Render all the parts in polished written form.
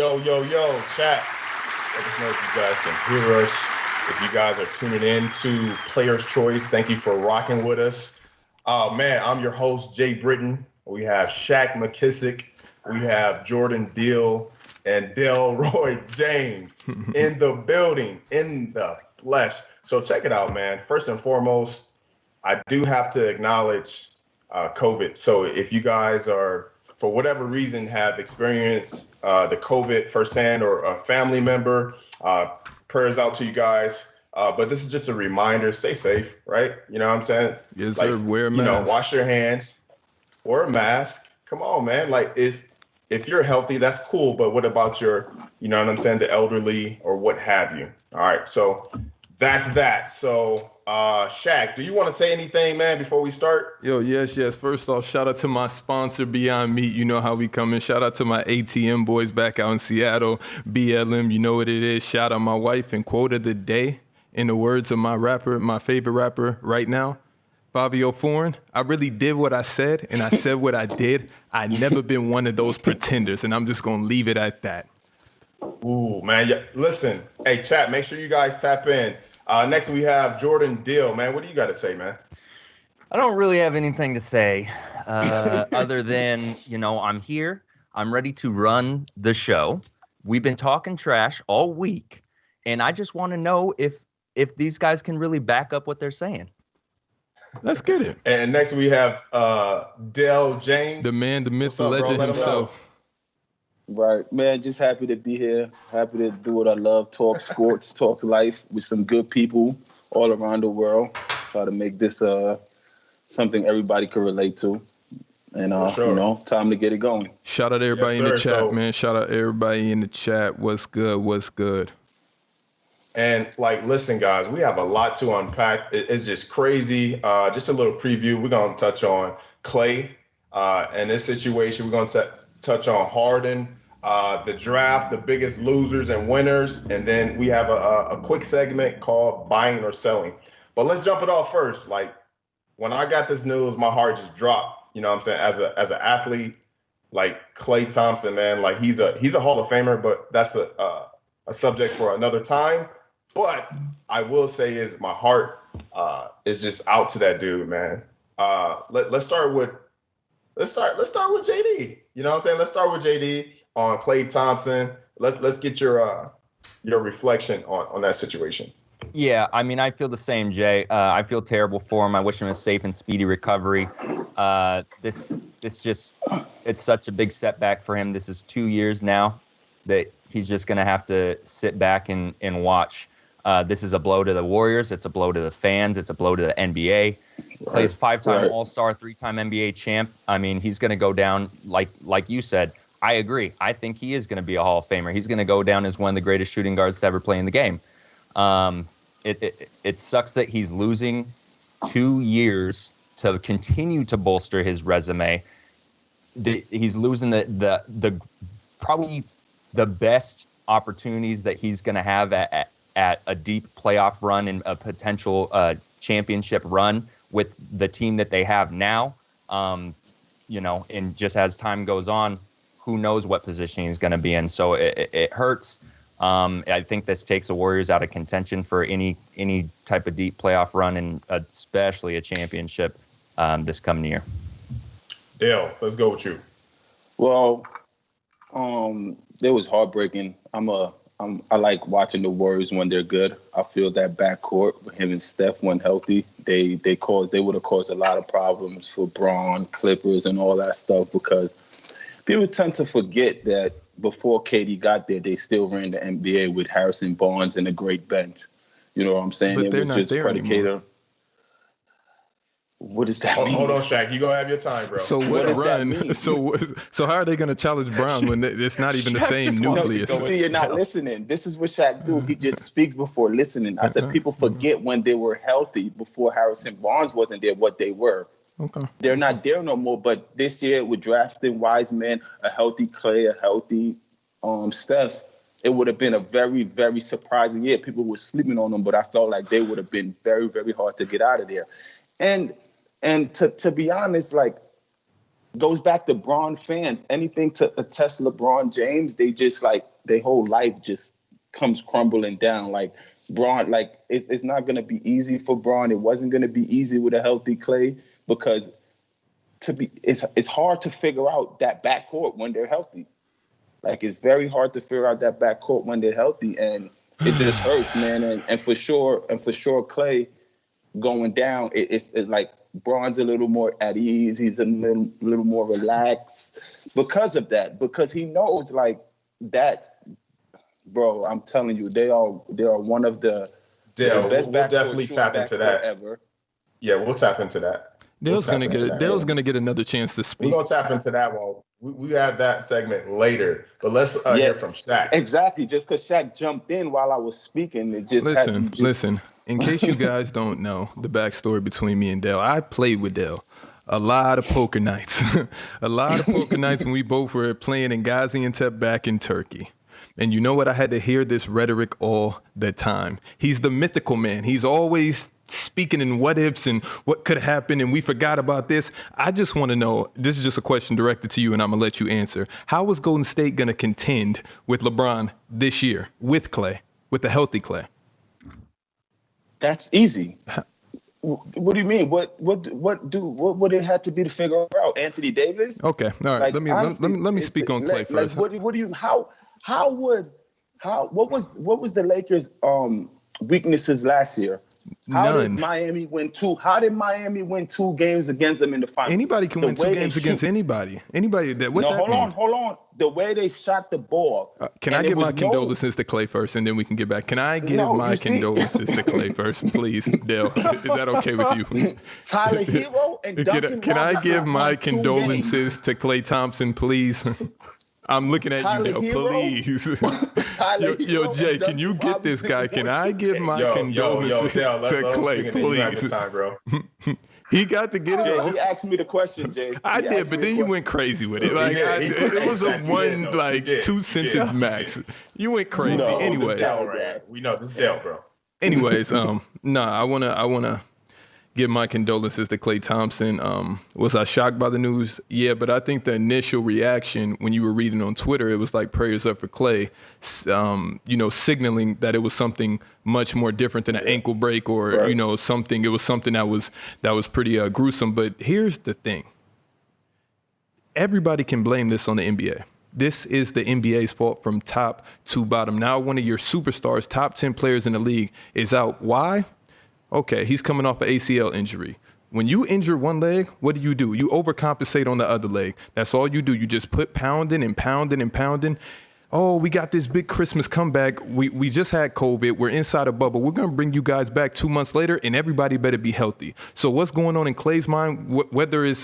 Yo, chat. Let us know if you guys can hear us. If you guys are tuning in to Player's Choice, thank you for rocking with us. Man, I'm your host, Jay Britton. We have Shaq McKissick. We have Jordan Deal and Delroy James in the building, in the flesh. So check it out, man. First and foremost, I do have to acknowledge COVID. So if you guys are, for whatever reason, have experienced the COVID firsthand or a family member, prayers out to you guys. But this is just a reminder, stay safe, right? You know what I'm saying? Yes, like, sir. Wear a mask. Wash your hands, wear a mask. Come on, man. Like if you're healthy, that's cool. But what about your, you know what I'm saying, the elderly or what have you? All right. So that's that. So Shaq, do you want to say anything, man, before we start? Yo, yes. First off, shout out to my sponsor, Beyond Meat. You know how we coming. Shout out to my ATM boys back out in Seattle. BLM, you know what it is. Shout out my wife and quote of the day. In the words of my favorite rapper right now, Fabio Foreign, I really did what I said, and I said what I did. I never been one of those pretenders, and I'm just going to leave it at that. Ooh, man. Yeah, listen, hey, chat, make sure you guys tap in. Next, we have Jordan Deal. Man, what do you got to say, man? I don't really have anything to say other than, I'm here. I'm ready to run the show. We've been talking trash all week, and I just want to know if these guys can really back up what they're saying. Let's get it. And next, we have Dell James. The man, the myth, the legend himself. Right, man, just happy to be here. Happy to do what I love, talk sports, talk life with some good people all around the world. Try to make this something everybody can relate to. And, sure. Time to get it going. Shout out everybody in the chat, man. Shout out everybody in the chat. What's good? And, listen, guys, we have a lot to unpack. It's just crazy. Just a little preview. We're going to touch on Klay and this situation. We're going to touch on Harden, the draft, the biggest losers and winners. And then we have a quick segment called Buying or Selling. But let's jump it off first. When I got this news, my heart just dropped. You know what I'm saying? As an athlete, Klay Thompson, man, he's a Hall of Famer, but that's a subject for another time. But I will say is my heart is just out to that dude, man. Let's start with JD. You know what I'm saying? Let's start with JD on Klay Thompson. Let's get your reflection on that situation. Yeah, I mean, I feel the same, Jay. I feel terrible for him. I wish him a safe and speedy recovery. This it's such a big setback for him. This is 2 years now that he's just going to have to sit back and watch. This is a blow to the Warriors. It's a blow to the fans. It's a blow to the NBA. Plays 5-time All-Star, 3-time NBA champ. I mean, he's going to go down, like you said. I agree. I think he is going to be a Hall of Famer. He's going to go down as one of the greatest shooting guards to ever play in the game. It sucks that he's losing 2 years to continue to bolster his resume. He's losing the probably the best opportunities that he's going to have at a deep playoff run and a potential championship run with the team that they have now. And just as time goes on, who knows what position he's going to be in. So it hurts. I think this takes the Warriors out of contention for any type of deep playoff run, and especially a championship this coming year. Dale, let's go with you. Well, it was heartbreaking. I like watching the Warriors when they're good. I feel that backcourt with him and Steph when healthy, they would have caused a lot of problems for Braun, Clippers, and all that stuff, because people tend to forget that before KD got there, they still ran the NBA with Harrison Barnes and a great bench. You know what I'm saying? But they're not there anymore. What does that mean? Hold on, Shaq. You gonna have your time, bro. So what run? So how are they gonna challenge Brown when it's not even the same nucleus? See, you're not listening. This is what Shaq do. He just speaks before listening. I said people forget when they were healthy before Harrison Barnes wasn't there what they were. Okay. They're not there no more. But this year with drafting Wiseman, a healthy Klay, a healthy Steph, it would have been a very, very surprising year. People were sleeping on them, but I felt like they would have been very, very hard to get out of there. And to be honest, goes back to Bron fans. Anything to attest LeBron James, they just like their whole life just comes crumbling down. Like Bron, like it's not gonna be easy for Bron. It wasn't gonna be easy with a healthy Klay because it's hard to figure out that backcourt when they're healthy. Like it's very hard to figure out that backcourt when they're healthy, and it just hurts, man. And for sure, Klay going down, it's like Bron's a little more at ease. He's a little more relaxed because of that. Because he knows like that, bro. I'm telling you, they are one of the best. We'll definitely tap into that ever. Yeah, we'll tap into that. Dale's gonna get another chance to speak. We're gonna tap into that one. We have that segment later, but let's hear from Shaq. Exactly. Just because Shaq jumped in while I was speaking, it just listen. In case you guys don't know the backstory between me and Dale, I played with Dale a lot of poker nights, when we both were playing in Gaziantep back in Turkey. And you know what? I had to hear this rhetoric all the time. He's the mythical man. He's always speaking in what ifs and what could happen, and we forgot about this. I just want to know, this is just a question directed to you, and I'm going to let you answer. How is Golden State going to contend with LeBron this year, with Klay, with the healthy Klay? That's easy. What do you mean? What would it have to be to figure out? Anthony Davis? Okay, all right. Like, let me speak on Klay first. What do you what was the Lakers' weaknesses last year? How did Miami win two games against them in the finals? Anybody can win 2 games against anybody. Anybody that. What that mean? Hold on. The way they shot the ball. Can I give my condolences to Klay first, and then we can get back? Can I give my condolences to Klay first, please, Dale? Is that okay with you? Tyler Hero and Duncan Can I give my condolences to Klay Thompson, please? I'm looking at Tyler you, Dale, Hero? please. Yo, Jay, can you get this guy? Can I give my condolences Dale, to Klay, please? Time, bro. He got to get it. Jay, he asked me the question, Jay. I did, but then you went crazy with it. Like it was a 2 sentence max. You went crazy. No, Anyways, we know this is Dale, bro. Anyways, I wanna give my condolences to Klay Thompson. Was I shocked by the news? Yeah, but I think the initial reaction when you were reading on Twitter, it was like prayers up for Klay, signaling that it was something much more different than an ankle break or, something. It was something that was pretty gruesome. But here's the thing. Everybody can blame this on the NBA. This is the NBA's fault from top to bottom. Now one of your superstars, top 10 players in the league, is out. Why? Okay, he's coming off an ACL injury. When you injure one leg, what do? You overcompensate on the other leg. That's all you do. You just put pounding and pounding and pounding. Oh, we got this big Christmas comeback. We just had COVID. We're inside a bubble. We're going to bring you guys back 2 months later, and everybody better be healthy. So what's going on in Klay's mind, whether it's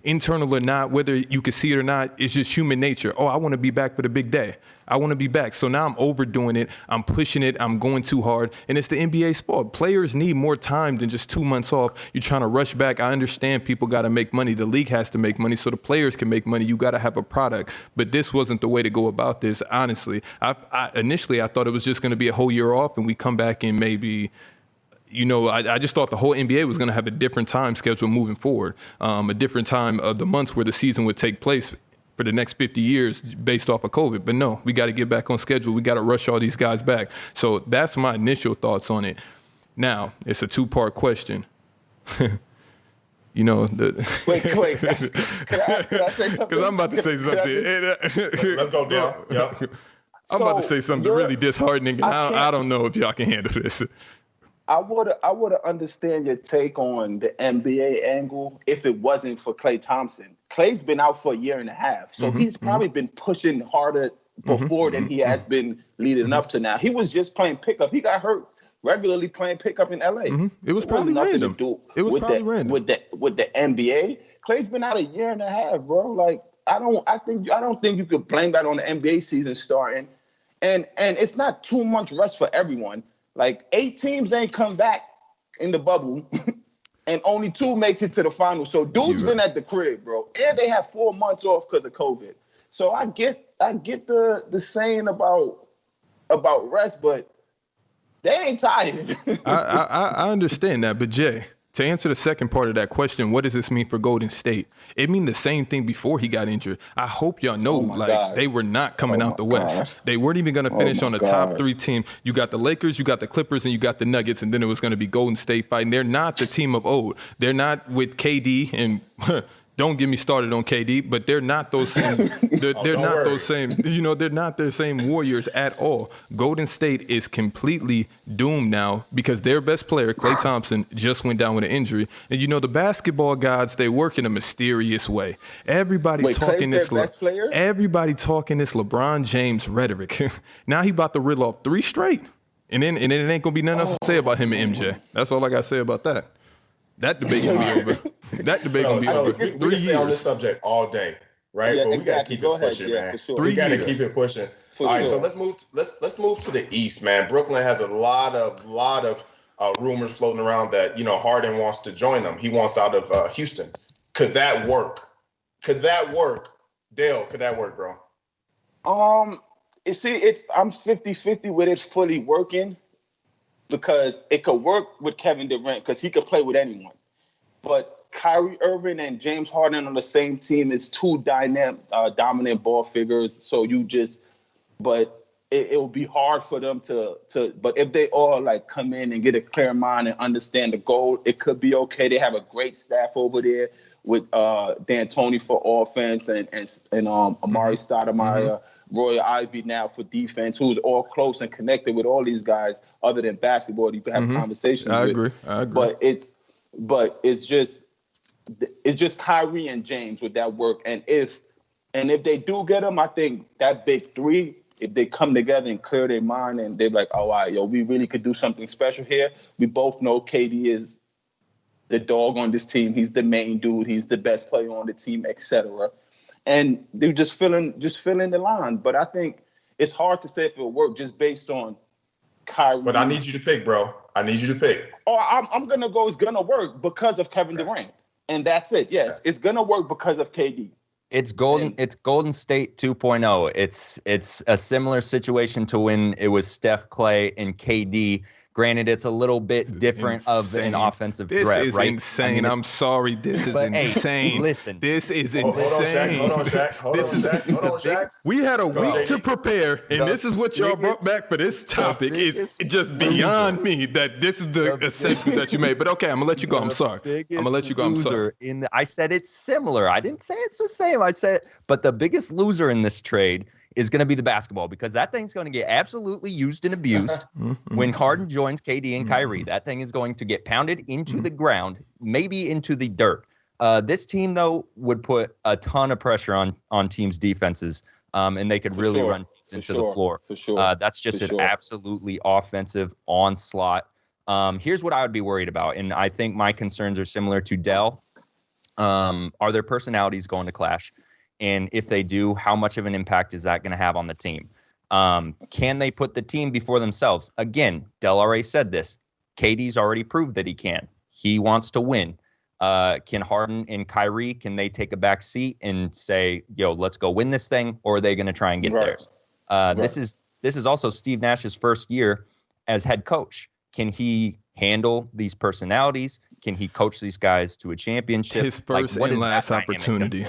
internal or not, whether you can see it or not, it's just human nature. Oh, I want to be back for the big day. I want to be back. So now I'm overdoing it. I'm pushing it. I'm going too hard. And it's the NBA's fault. Players need more time than just 2 months off. You're trying to rush back. I understand people got to make money. The league has to make money so the players can make money. You got to have a product. But this wasn't the way to go about this, honestly. Initially, I thought it was just going to be a whole year off and we come back in maybe I just thought the whole NBA was going to have a different time schedule moving forward, a different time of the months where the season would take place for the next 50 years based off of COVID. But no, we got to get back on schedule. We got to rush all these guys back. So that's my initial thoughts on it. Now, it's a 2-part question. Wait. Can I say something? Because I'm about to say something. Let's go down. Yep. I'm about to say something really disheartening, and I don't know if y'all can handle this. I would understand your take on the NBA angle if it wasn't for Klay Thompson. Klay's been out for a year and a half, so he's probably been pushing harder before than he has been leading up to now. He was just playing pickup. He got hurt regularly playing pickup in LA. It was probably random. It was probably random with the NBA. Klay's been out a year and a half, bro. Like I don't think you could blame that on the NBA season starting. And it's not too much rest for everyone. Like 8 teams ain't come back in the bubble. And only 2 make it to the finals. So dude's been at the crib, bro. And they have 4 months off because of COVID. So I get the saying about rest, but they ain't tired. I understand that, but Jay, To answer the second part of that question, what does this mean for Golden State? It mean the same thing before he got injured. I hope y'all know, they were not coming out the West. They weren't even going to finish on the top 3 team. You got the Lakers, you got the Clippers, and you got the Nuggets, and then it was going to be Golden State fighting. They're not the team of old. They're not with KD and don't get me started on KD, but they're not those same. They're not those same. They're not their same Warriors at all. Golden State is completely doomed now because their best player, Klay Thompson, just went down with an injury. And the basketball gods, they work in a mysterious way. Everybody talking this LeBron James rhetoric. Now he about to reel off 3 straight, and then it ain't gonna be nothing else to say about him and MJ. That's all I gotta say about that. That debate gonna be over. That debate gonna be over. We can stay on this subject all day, right? Yeah, but we gotta keep it pushing, man. For sure. We gotta keep it pushing. All right, so let's move to the East, man. Brooklyn has a lot of rumors floating around that Harden wants to join them. He wants out of Houston. Could that work? Dale, could that work, bro? I'm 50-50 with it fully working, because it could work with Kevin Durant because he could play with anyone. But Kyrie Irving and James Harden on the same team is 2 dominant ball figures. So but it will be hard for them to. But if they all come in and get a clear mind and understand the goal, it could be okay. They have a great staff over there with D'Antoni for offense and Amari Stoudemire. Roy Eisby now for defense, who's all close and connected with all these guys other than basketball that you can have conversations with. I agree. But it's just Kyrie and James with that work. And if they do get them, I think that big 3, if they come together and clear their mind and they're like, all right, we really could do something special here. We both know KD is the dog on this team. He's the main dude. He's the best player on the team, etc. And they're just filling the line. But I think it's hard to say if it'll work just based on Kyrie. But I need you to pick, bro. Oh, I'm going to go, it's going to work because of Kevin Durant. And that's it. Yes, it's going to work because of KD. It's Golden State 2.0. It's a similar situation to when it was Steph, Klay, and KD. Granted, it's a little bit different of an offensive threat, this is right? insane. I'm sorry. This is insane. Hey, listen. This is insane. Hold on, Shaq. We had a week to prepare, and this is what y'all brought back for this topic. It's just beyond me that this is the assessment that you made. But okay, I'm going to let you go. I'm sorry. I'm going to let you go. I'm sorry. I said it's similar. I didn't say it's the same. I said, but the biggest loser in this trade is going to be the basketball, because that thing's going to get absolutely used and abused when Harden joins KD and Kyrie. That thing is going to get pounded into the ground, maybe into the dirt. This team, though, would put a ton of pressure on teams' defenses, and they could really run teams into the floor. For sure. That's just an absolutely offensive onslaught. Here's what I would be worried about, and I think my concerns are similar to Dell. Are their personalities going to clash? And if they do, how much of an impact is that going to have on the team? Can they put the team before themselves? Again, Del already said this. KD's already proved that he can. He wants to win. Can Harden and Kyrie, can they take a back seat and say, let's go win this thing? Or are they going to try and get theirs? This is also Steve Nash's first year as head coach. Can he handle these personalities? Can he coach these guys to a championship? His first and last opportunity.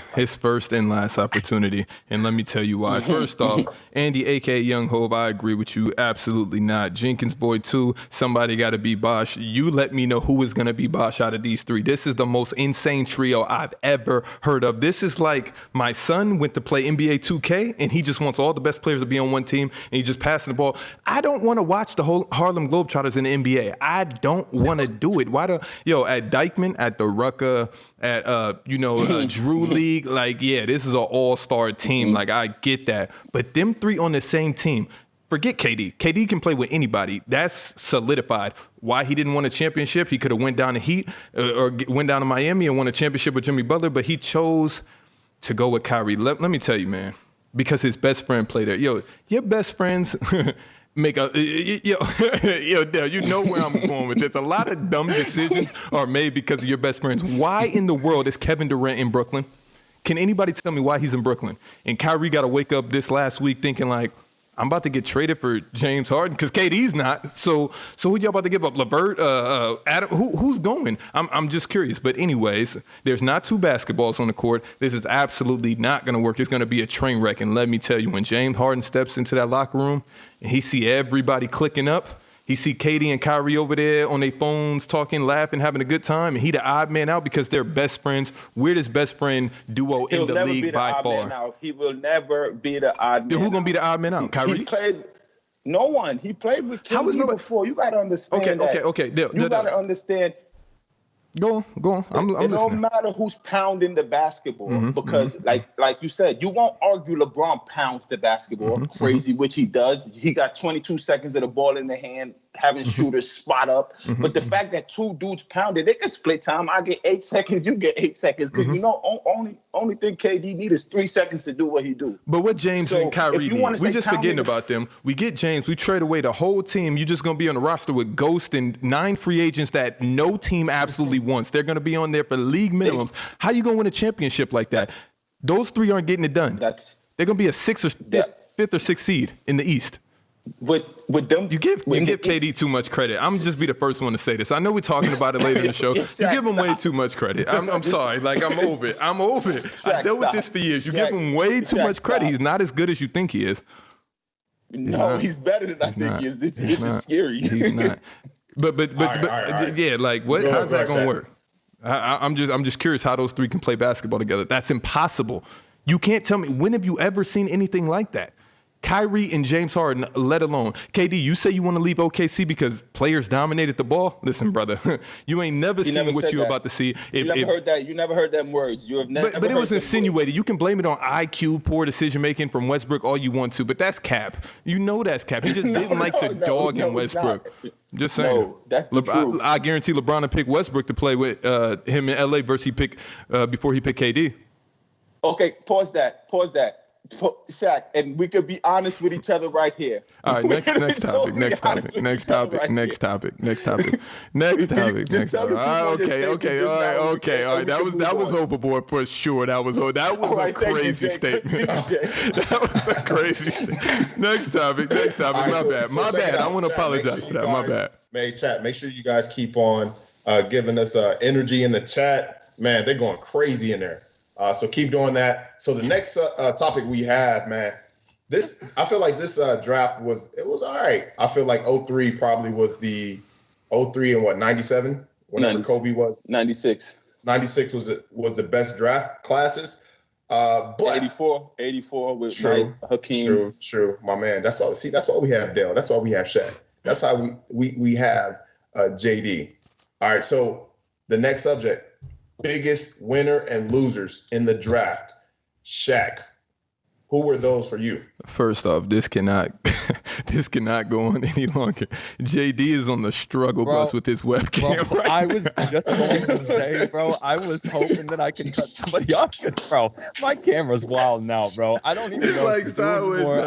And let me tell you why. First off, Andy, a.k.a. Young Hov, I agree with you. Absolutely not. Jenkins Boy, too. Somebody got to be Bosh. You let me know who is going to be Bosh out of these 3. This is the most insane trio I've ever heard of. This is like my son went to play NBA 2K, and he just wants all the best players to be on one team, and he's just passing the ball. I don't want to watch the whole Harlem Globetrotters in the NBA. I don't want to do it. Why at Dykeman, at the Rucker, at Drew League, this is an all-star team. I get that. But them 3 on the same team, forget KD. KD can play with anybody. That's solidified. Why he didn't win a championship? He could have went down to Heat or went down to Miami and won a championship with Jimmy Butler, but he chose to go with Kyrie. Let me tell you, man, because his best friend played there. Your best friends make a Dale, you know where I'm going with this. A lot of dumb decisions are made because of your best friends. Why in the world is Kevin Durant in Brooklyn? Can anybody tell me why he's in Brooklyn? And Kyrie got to wake up this last week thinking I'm about to get traded for James Harden because KD's not. So who y'all about to give up? LeVert, Adam? Who's going? I'm just curious. But anyways, there's not 2 basketballs on the court. This is absolutely not going to work. It's going to be a train wreck. And let me tell you, when James Harden steps into that locker room and he see everybody clicking up, he see KD and Kyrie over there on their phones talking, laughing, having a good time, and he the odd man out because they're best friends. Weirdest best friend duo in the league by far. He will never be the odd man. Who's gonna be the odd man out? Kyrie? He played. No one. He played with KD before. You got to understand. Okay. You got to understand. Go on. I'm listening. It don't matter who's pounding the basketball because, like you said, you won't argue LeBron pounds the basketball crazy, which he does. He got 22 seconds of the ball in the hand, having shooters spot up. But the fact that 2 dudes pounded, they can split time. I get 8 seconds, you get 8 seconds. Because you know, only thing KD need is 3 seconds to do what he do. But what James and Kyrie need, we just forgetting about them. We get James, we trade away the whole team. You're just gonna be on the roster with Ghost and 9 free agents that no team absolutely wants. They're gonna be on there for league minimums. How you gonna win a championship like that? Those 3 aren't getting it done. They're gonna be a 5th or 6th seed in the East. With them, you give KD too much credit. I'm just be the first one to say this. I know we're talking about it later in the show. You give him way too much credit. I'm sorry. Like, I'm over it. I dealt with this for years. You give him way too much credit. He's not as good as you think he is. He's better than I think he is. It's just scary. He's not. But yeah, like what? How's that gonna work? I'm just curious how those 3 can play basketball together. That's impossible. You can't tell me, when have you ever seen anything like that? Kyrie and James Harden, let alone. KD, you say you want to leave OKC because players dominated the ball? Listen, brother, you ain't never seen what you're about to see. You never heard that. You never heard them words. You have never. But it was insinuated. You can blame it on IQ, poor decision making from Westbrook all you want to, but that's cap. You know that's cap. He just didn't like the dog in Westbrook. Just saying. No, that's the truth. I guarantee LeBron would pick Westbrook to play with him in LA versus before he picked KD. Okay, pause that. Shaq, and we could be honest with each other right here. All right, next topic. Okay. All right. That was overboard for sure. That was a crazy statement. That was a crazy statement. Next topic. My bad. I want to apologize for that. My bad. Chat, make sure you guys keep on giving us energy in the chat. Man, they're going crazy in there. So keep doing that. So the next topic we have, man, I feel like this draft was all right. I feel like 03 probably was the 03 and 97 whenever Kobe was 96. 96 was the best draft classes. But 84 with Hakeem. True, my man. That's why we have Dale. That's why we have Shaq. That's how we have JD. All right. So the next subject. Biggest winner and losers in the draft. Shaq, who were those for you? First off, this cannot go on any longer. JD is on the struggle bus with his webcam. Bro, I was just going to say, bro, I was hoping that I could cut somebody off. Bro, my camera's wild now, bro. I don't even know what to do anymore.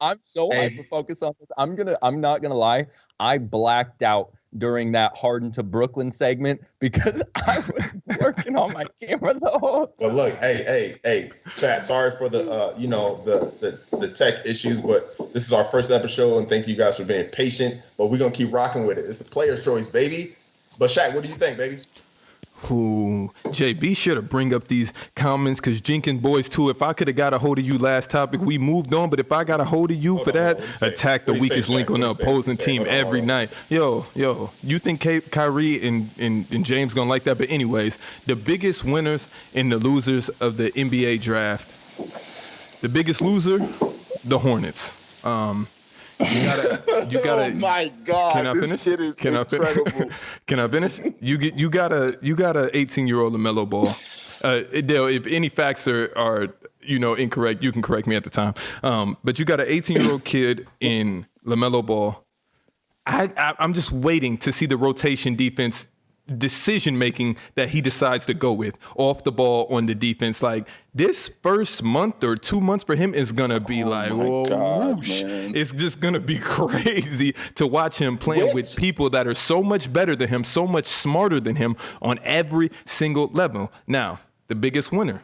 I'm so hyper-focused on this. I'm not gonna lie. I blacked out during that Harden to Brooklyn segment because I was working on my camera though. But look, hey, chat. Sorry for the the tech issues, but this is our first episode, and thank you guys for being patient. But we're gonna keep rocking with it. It's a player's choice, baby. But Shaq, what do you think, baby? Ooh, Jay, be sure to bring up these comments because Jenkins boys too. If I could have got a hold of you last topic, we moved on. But if I got a hold of you for that, attack the weakest link on the opposing team every night. Yo, you think Kyrie and James gonna like that? But anyways, the biggest winners and the losers of the NBA draft. The biggest loser, the Hornets. You gotta. Oh my God! Can I finish? Can I finish? You got a 18-year-old LaMelo Ball. Dale, if any facts are incorrect, you can correct me at the time. But you got an 18-year-old kid in LaMelo Ball. I'm just waiting to see the rotation defense decision making that he decides to go with off the ball on the defense. Like this first month or 2 months for him is gonna be whoosh. It's just gonna be crazy to watch him playing with people that are so much better than him, so much smarter than him on every single level. Now, the biggest winner,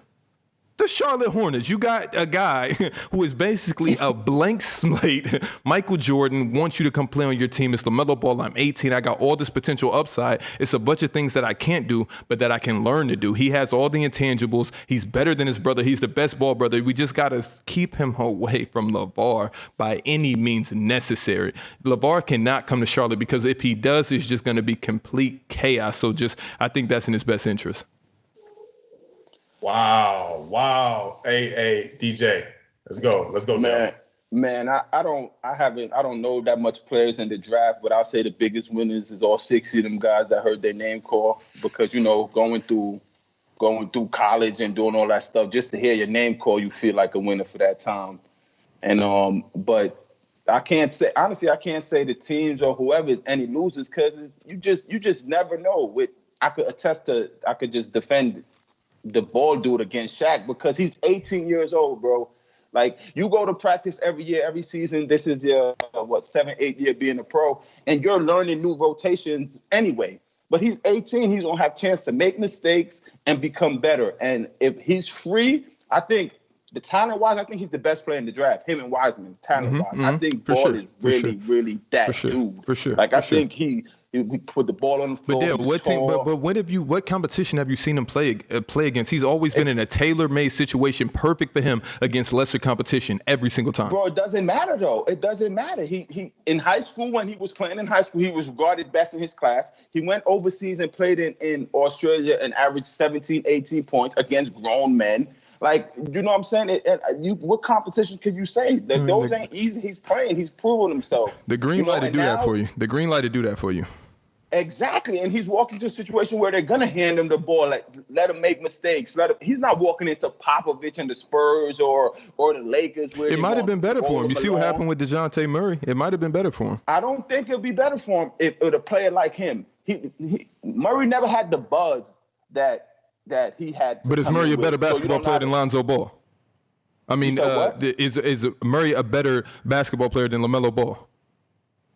the Charlotte Hornets. You got a guy who is basically a blank slate. Michael Jordan wants you to come play on your team. It's LaMelo Ball. I'm 18. I got all this potential upside. It's a bunch of things that I can't do, but that I can learn to do. He has all the intangibles. He's better than his brother. He's the best ball brother. We just got to keep him away from LaVar by any means necessary. LaVar cannot come to Charlotte because if he does, it's just going to be complete chaos. So I think that's in his best interest. Wow. Hey, DJ, let's go. Man, I don't know that much players in the draft, but I'll say the biggest winners is all 60 of them guys that heard their name call, because, going through college and doing all that stuff, just to hear your name call, you feel like a winner for that time. And but I can't say the teams or whoever is any losers, because you just never know. I could just defend the ball dude against Shaq because he's 18 years old, bro. Like, you go to practice every year, every season. This is your 7-8 year being a pro, and you're learning new rotations anyway. But he's 18. He's gonna have a chance to make mistakes and become better. And if he's free, I think the talent-wise, I think he's the best player in the draft. Him and Wiseman, talent-wise, I think Ball is really that dude. For sure. Like, I think he put the ball on the floor. But what competition have you seen him play against? He's always been in a tailor-made situation, perfect for him against lesser competition every single time. Bro, it doesn't matter though. It doesn't matter. He in high school, when he was playing in high school, he was regarded best in his class. He went overseas and played in Australia and averaged 17, 18 points against grown men. Like, you know what I'm saying? What competition could you say? Those ain't easy. He's playing. He's proving himself. The green light to do that for you. The green light to do that for you. Exactly, and he's walking to a situation where they're gonna hand him the ball, like, let him make mistakes. He's not walking into Popovich and the Spurs or the Lakers. Where it might have been better for him. You see what happened with DeJounte Murray? It might have been better for him. I don't think it'll be better for him if a player like him. Murray never had the buzz that he had. But is Murray a better basketball player than Lonzo Ball? I mean, is Murray a better basketball player than LaMelo Ball?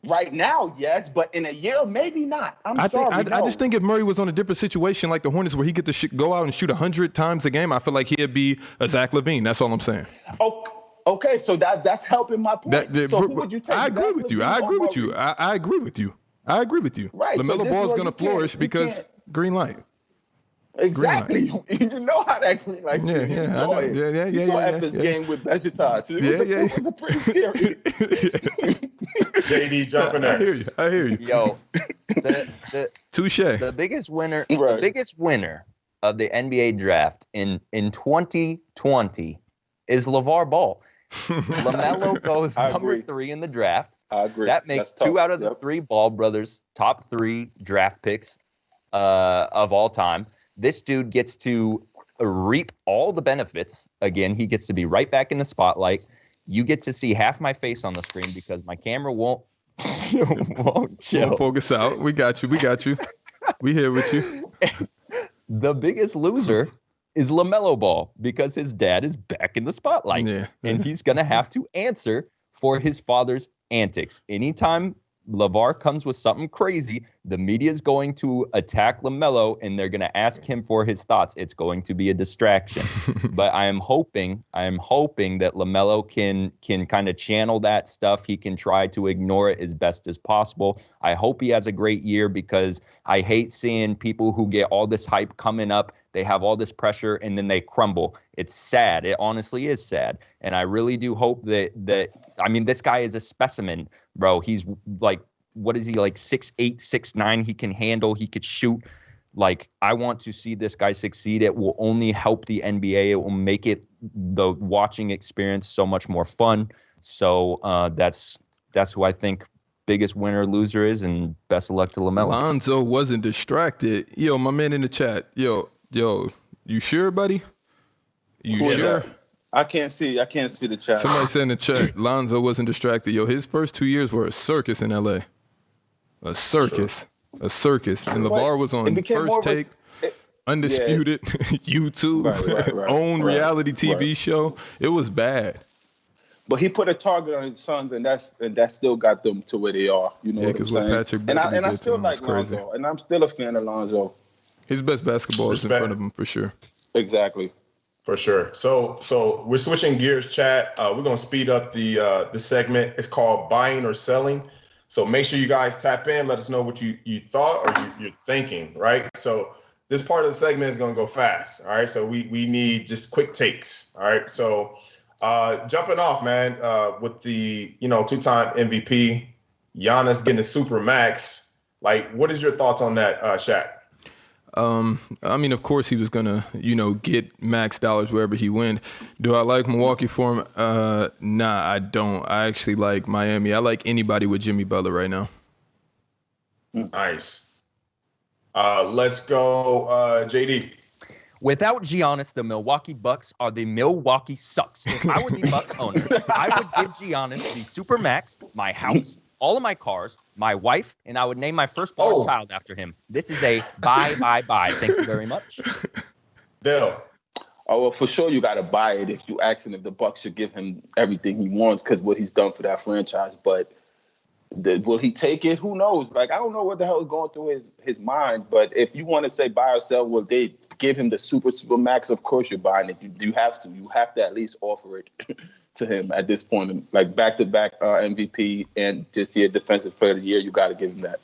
Right now, yes, but in a year, maybe not. I just think if Murray was on a different situation like the Hornets, where he get to go out and shoot 100 times a game, I feel like he'd be a Zach LaVine. That's all I'm saying. Okay, so that's helping my point. So who would you take? I agree with you. I agree with you. I agree with you. Right. LaMelo Ball is going to flourish because green light. Exactly. You know how that green light feels. You saw it. You saw Effort's game with Besiktas. It was a pretty scary. JD jumping there. I hear you. Yo, touche. The biggest winner of the NBA draft in 2020 is LaVar Ball. LaMelo goes number 3 in the draft. I agree. That makes 2 out of the 3 Ball brothers top 3 draft picks of all time. This dude gets to reap all the benefits. Again, he gets to be right back in the spotlight. You get to see half my face on the screen because my camera won't chill. Won't focus out. We got you. We here with you. The biggest loser is LaMelo Ball because his dad is back in the spotlight. Yeah. And he's going to have to answer for his father's antics. Anytime LaVar comes with something crazy, the media is going to attack LaMelo and they're going to ask him for his thoughts. It's going to be a distraction. But I am hoping that LaMelo can kind of channel that stuff. He can try to ignore it as best as possible. I hope he has a great year because I hate seeing people who get all this hype coming up. They have all this pressure and then they crumble. It's sad. It honestly is sad. And I really do hope that this guy is a specimen, bro. He's like, what is he, like 6'8", 6'9"? He can handle, he could shoot. Like, I want to see this guy succeed. It will only help the NBA. It will make the watching experience so much more fun. So that's who I think biggest winner loser is, and best of luck to LaMelo. Lonzo wasn't distracted. Yo, my man in the chat. Yo, you sure, buddy? You Who sure? I can't see the chat. Somebody said in the chat, Lonzo wasn't distracted. Yo, his first 2 years were a circus in LA. A circus. And LaVar was on First Take, Undisputed, YouTube, own reality TV show. It was bad. But he put a target on his sons, and that still got them to where they are. You know what I'm saying? Patrick and I still like Lonzo, and I'm still a fan of Lonzo. His best basketball is in front of him for sure. Exactly. For sure. So we're switching gears, chat. We're gonna speed up the segment. It's called buying or selling. So make sure you guys tap in. Let us know what you thought or you're thinking. Right. So this part of the segment is gonna go fast. All right. So we need just quick takes. All right. So jumping off, man, with the two-time MVP, Giannis getting a super max. Like, what is your thoughts on that, Shaq? I mean, of course he was gonna, get max dollars wherever he went. Do I like Milwaukee for him? Nah, I don't. I actually like Miami. I like anybody with Jimmy Butler right now. Nice. Let's go, JD. Without Giannis, the Milwaukee Bucks are the Milwaukee Sucks. If I were the Bucks owner, I would give Giannis the super max, my house, all of my cars, my wife, and I would name my firstborn child after him. This is a buy. Thank you very much. Dale. Oh, well, for sure you got to buy it if you asking if the Bucks should give him everything he wants because what he's done for that franchise. But will he take it? Who knows? Like, I don't know what the hell is going through his mind. But if you want to say buy or sell, will they give him the super max? Of course you're buying it. You have to. You have to at least offer it to him at this point. Like back-to-back MVP and just defensive player of the year, you got to give him that.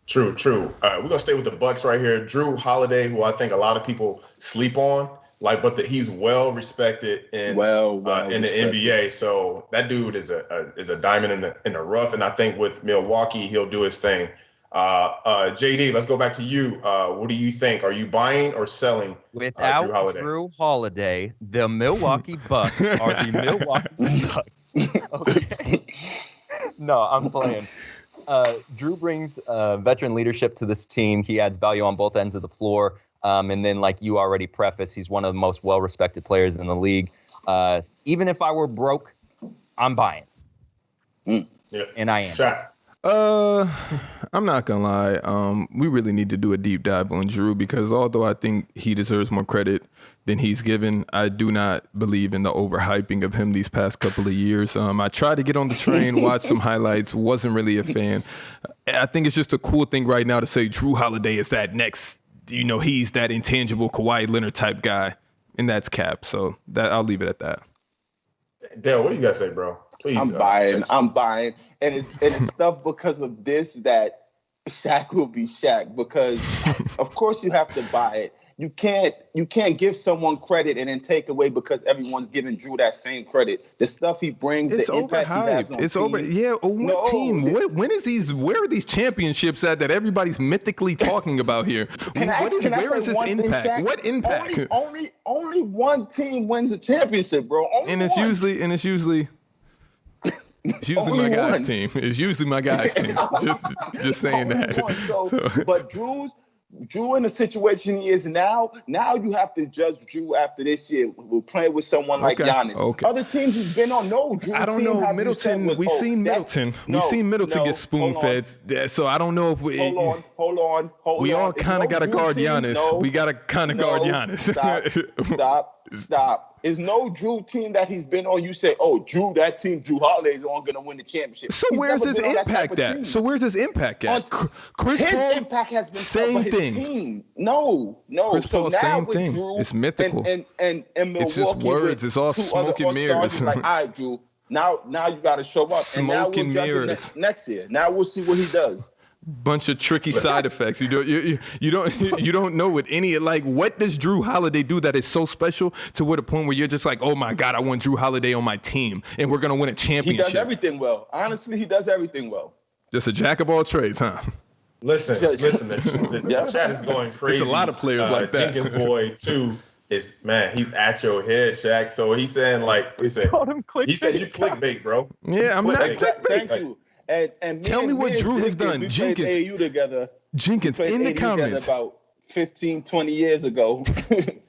True. We're going to stay with the Bucks right here. Jrue Holiday, who I think a lot of people sleep on, but he's well respected in the NBA. So that dude is a diamond in the rough. And I think with Milwaukee, he'll do his thing. JD, let's go back to you. What do you think? Are you buying or selling without Jrue Holiday? Jrue Holiday, the Milwaukee Bucks are the Milwaukee Sucks. Okay. No, I'm playing. Jrue brings veteran leadership to this team. He adds value on both ends of the floor. And then, like you already prefaced, he's one of the most well-respected players in the league. Even if I were broke, I'm buying. Yeah. And I am. Shaq. I'm not gonna lie. We really need to do a deep dive on Jrue because although I think he deserves more credit than he's given, I do not believe in the overhyping of him these past couple of years. I tried to get on the train, watch some highlights, wasn't really a fan. I think it's just a cool thing right now to say Jrue Holiday is that next, he's that intangible Kawhi Leonard type guy, and that's cap. So that I'll leave it at that. Dale, what do you guys say, bro? Please. I'm buying. And it's stuff because of this that Shaq will be Shaq because of course you have to buy it. You can't give someone credit and then take away because everyone's giving Jrue that same credit. The stuff he brings, it's the impact he has on it's teams. over. Yeah, what team? Where are these championships at that everybody's mythically talking about here? Where is this impact? Thing, what impact? Only one team wins a championship, bro. It's usually my guy's team. It's usually my guy's team. Just saying that. But Jrue in the situation he is now you have to judge Jrue after this year. We're playing with someone like Giannis. Okay. Other teams he's been on, Jrue. I don't know. Middleton, we've seen Middleton. We've seen Middleton get spoon-fed. So I don't know if we... Hold on. We all kind of got to guard Giannis. We got to kind of guard Giannis. Stop. There's no Jrue team that he's been on. You say, Jrue, that team, Jrue Holiday is on going to win the championship. So where's his impact at? Chris his Paul, impact has been same his thing. Team. No. Chris Paul, same thing. Jrue it's mythical. And Milwaukee, it's just words. It's all smoke and mirrors. Like, all right, Jrue. Now you got to show up. Smoke and mirrors. Next year. Now we'll see what he does. Bunch of tricky side effects. You don't know what what does Jrue Holiday do that is so special to the point where you're just like, oh my God, I want Jrue Holiday on my team and we're gonna win a championship. He does everything well. Honestly, he does everything well. Just a jack of all trades, huh? Listen. The chat is going crazy. There's a lot of players like that. Jenkins boy too he's at your head, Shaq. So he's saying he said you clickbait, bro. Yeah, I'm not clickbait. Thank you. And tell me what Jrue has done. We Jenkins, played AAU together. Jenkins, in the comments. About 15, 20 years ago.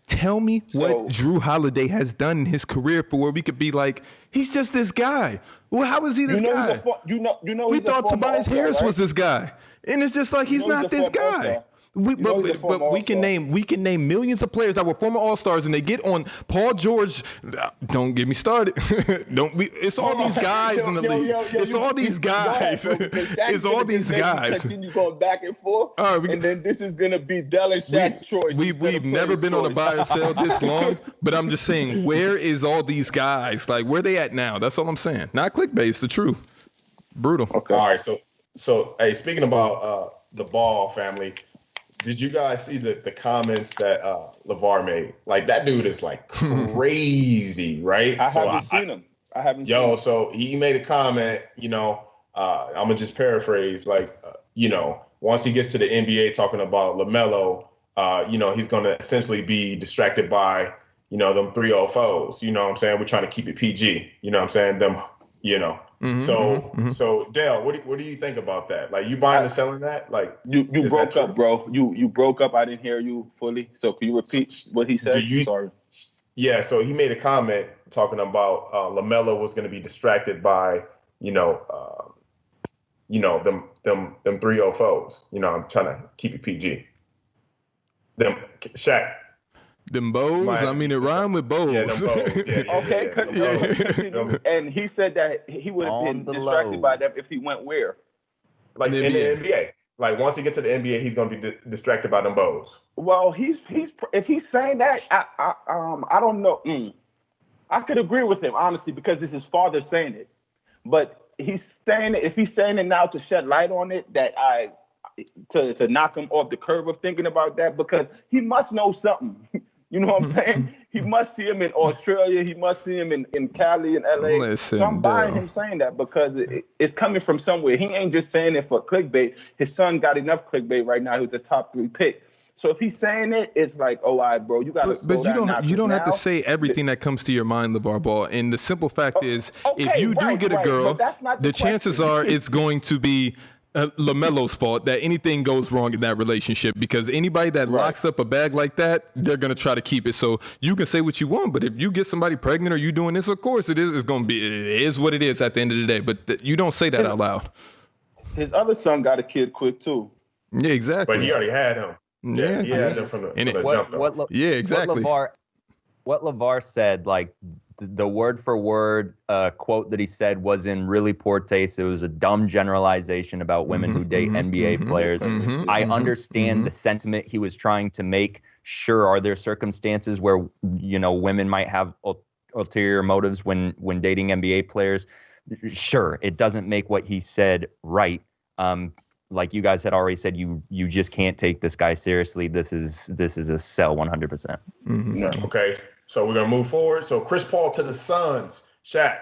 Tell me what Jrue Holiday has done in his career for where we could be like, he's just this guy. Well, how is he this guy? We thought Tobias Harris was this guy. And it's just like, he's not this guy. But we can name millions of players that were former All-Stars, and they get on Paul George. Don't get me started. It's all these guys in the league. It's all these guys. It's all these guys. Continue going back and forth, and then this is gonna be Dell and Shaq's choice. We've never been on a buy or sell this long, but I'm just saying, where is all these guys? Like, where they at now? That's all I'm saying. Not clickbait. It's the truth. Brutal. Okay. All right. So hey, speaking about the Ball family, did you guys see the comments that LaVar made? Like, that dude is like crazy, right? I haven't seen him. So he made a comment, I'm gonna just paraphrase, like, once he gets to the NBA talking about LaMelo, he's gonna essentially be distracted by, them 3-0 foes. You know what I'm saying? We're trying to keep it PG. You know what I'm saying? Them, So Dale, what do you think about that? Like, you buying or selling that? Like, you broke up, bro. You broke up. I didn't hear you fully. So can you repeat what he said? Sorry. Yeah. So he made a comment talking about LaMelo was going to be distracted by, them 3-0 foes. I'm trying to keep it PG. Them Shaq. Them bows. I mean, it rhymed with bows. Yeah, them bows. Okay. And he said that he would have been distracted by them if he went where? Like in the NBA. Like, once he gets to the NBA, he's going to be distracted by them bows. Well, if he's saying that, I don't know. I could agree with him, honestly, because this is his father saying it. But he's saying it. If he's saying it now to shed light on it, to knock him off the curve of thinking about that, because he must know something. You know what I'm saying? He must see him in Australia. He must see him in Cali and LA. Listen, so I'm buying him saying that because it's coming from somewhere. He ain't just saying it for clickbait. His son got enough clickbait right now. He's a top 3 pick. So if he's saying it, it's like, all right, bro, you got to slow down. But you don't have to say everything that comes to your mind, LaVar Ball. And the simple fact is, if you do get a girl, the chances are it's going to be LaMelo's fault that anything goes wrong in that relationship, because anybody that locks up a bag like that, they're going to try to keep it. So you can say what you want, but if you get somebody pregnant or you doing this, of course it is going to be, it is what it is at the end of the day, but you don't say that out loud. His other son got a kid quick too. Yeah, exactly. But he already had him. Yeah, he had him from the jump. Yeah, exactly. What LaVar said, like, the word for word quote that he said was in really poor taste. It was a dumb generalization about women who date NBA players. I understand the sentiment he was trying to make. Sure, are there circumstances where, women might have ulterior motives when dating NBA players? Sure, it doesn't make what he said right. Like you guys had already said, you just can't take this guy seriously. This is a sell 100%. Okay. So we're going to move forward. So Chris Paul to the Suns. Shaq,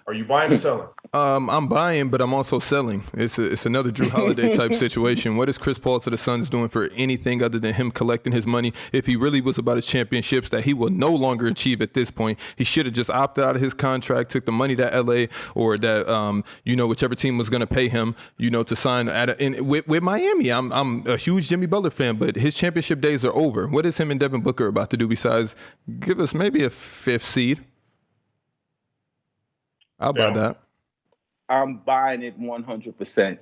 are you buying or selling? I'm buying, but I'm also selling. It's another Drew Holiday type situation. What is Chris Paul to the Suns doing for anything other than him collecting his money? If he really was about his championships that he will no longer achieve at this point, he should have just opted out of his contract, took the money to LA or that whichever team was going to pay him, to sign with Miami. I'm a huge Jimmy Butler fan, but his championship days are over. What is him and Devin Booker about to do besides give us maybe a 5th seed? I'll buy that. I'm buying it 100%.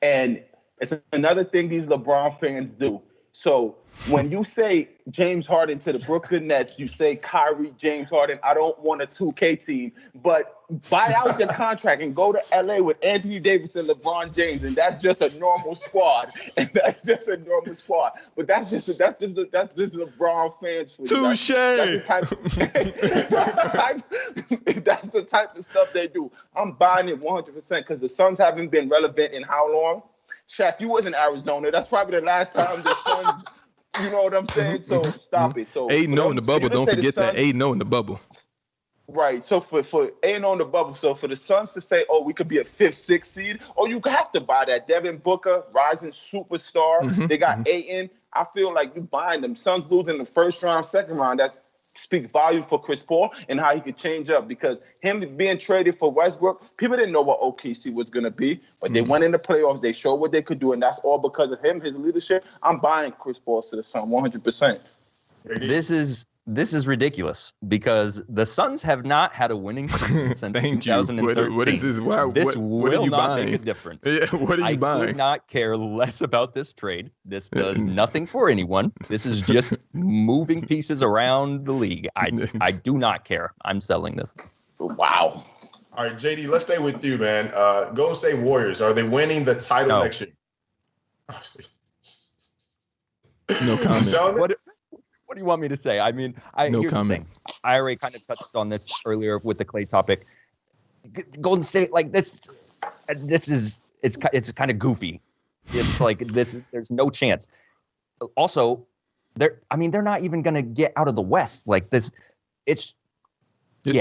And it's another thing these LeBron fans do. So when you say James Harden to the Brooklyn Nets, you say Kyrie, James Harden, I don't want a 2K team, but buy out your contract and go to LA with Anthony Davis and LeBron James, and that's just a normal squad. And that's just a normal squad. But that's just LeBron fans for you. Touche. That's the type of stuff they do. I'm buying it 100% because the Suns haven't been relevant in how long? Shaq, you was in Arizona. That's probably the last time the Suns, you know what I'm saying? So stop it. So 8-0 in the bubble. Don't forget that 8-0 in the bubble. Right. So for 8-0 in the bubble, so for the Suns to say, oh, we could be a 5th, 6th seed, you have to buy that. Devin Booker, rising superstar. They got Ayton. I feel like you buying them. Suns losing the first round, second round. That speaks volume for Chris Paul and how he could change up, because him being traded for Westbrook, people didn't know what OKC was going to be, but they went in the playoffs. They showed what they could do, and that's all because of him, his leadership. I'm buying Chris Paul to the Suns 100%. This is this is ridiculous because the Suns have not had a winning season since Thank 2013. you. What is this? Wow, This what are will you not buying? make a difference. Yeah, what are you I buying? could not care less about this trade. This does nothing for anyone. This is just moving pieces around the league. I do not care. I'm selling this. Wow. All right, JD, let's stay with you, man. Golden State Warriors, are they winning the title No. next year? No comment. Selling it? What do you want me to say? I mean, No here's comment. the thing. I already kind of touched on this earlier with the Klay topic. Golden State, like this is it's kind of goofy. It's like this. There's no chance. Also, they're not even gonna get out of the West. Like this, it's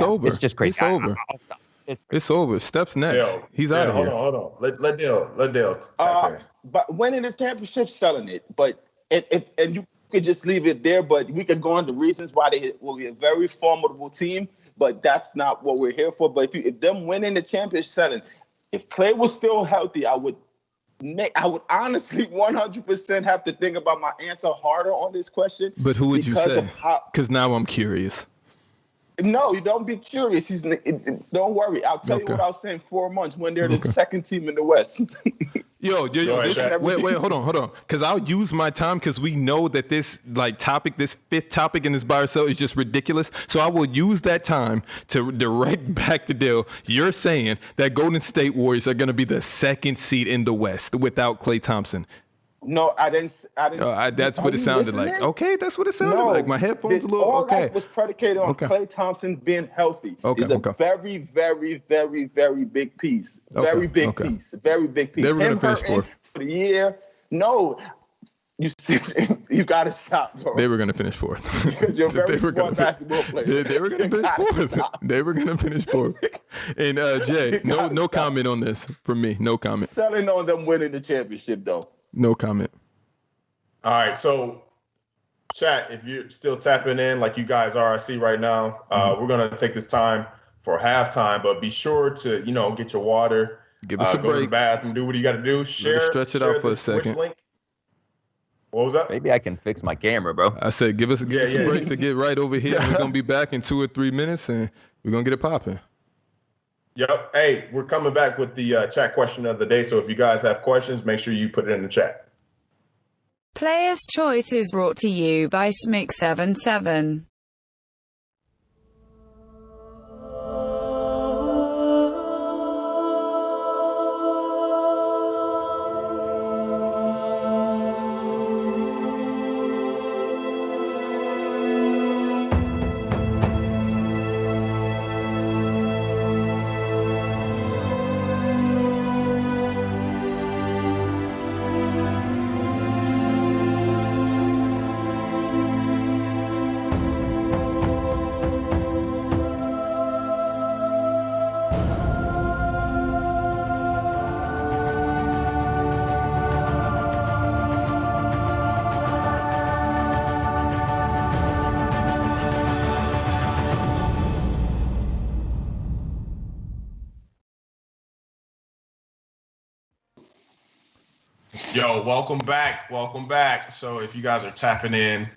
over. It's just crazy. It's over. I'll stop. It's over. Steph's next. Dale, He's out of here. Hold on. Let Dale tap in. But winning the championship, selling it. But if you could just leave it there, but we can go into reasons why they will be a very formidable team. But that's not what we're here for. But if them winning the championship, selling. If Klay was still healthy, I would honestly 100% have to think about my answer harder on this question. But who would you say? Because now I'm curious. No, you don't be curious. Don't worry. I'll tell you what I was saying 4 months when they're the second team in the West. Yo, wait, hold on. Because I'll use my time because we know that this this fifth topic in this by itself is just ridiculous. So I will use that time to direct back to Dale. You're saying that Golden State Warriors are going to be the second seed in the West without Klay Thompson. No, I didn't. That's what it sounded like. Okay, that's what it sounded like. My headphones a little. All okay. that was predicated on Klay Thompson being healthy. Okay. He's a very, very, very, very big piece. Very big piece. Very big piece. They were Him gonna finish hurting for the year. No, you see, you got to stop, bro. They were going to finish fourth. Because you're a very smart basketball player. They were going to finish fourth. They were going to finish fourth. And Jay, no comment on this from me. No comment. Selling on them winning the championship, though. No comment. All right, so chat, if you're still tapping in like you guys are, I see right now, we're going to take this time for halftime, but be sure to, get your water. Give us a go break. to the bathroom, do what you got to do. Stretch it out for a second. Link. What was that? Maybe I can fix my camera, bro. I said give us a break to get right over here. We're going to be back in 2 or 3 minutes, and we're going to get it popping. Yep. Hey, we're coming back with the chat question of the day. So if you guys have questions, make sure you put it in the chat. Player's Choice is brought to you by Smick77. Yo, welcome back. So if you guys are tapping in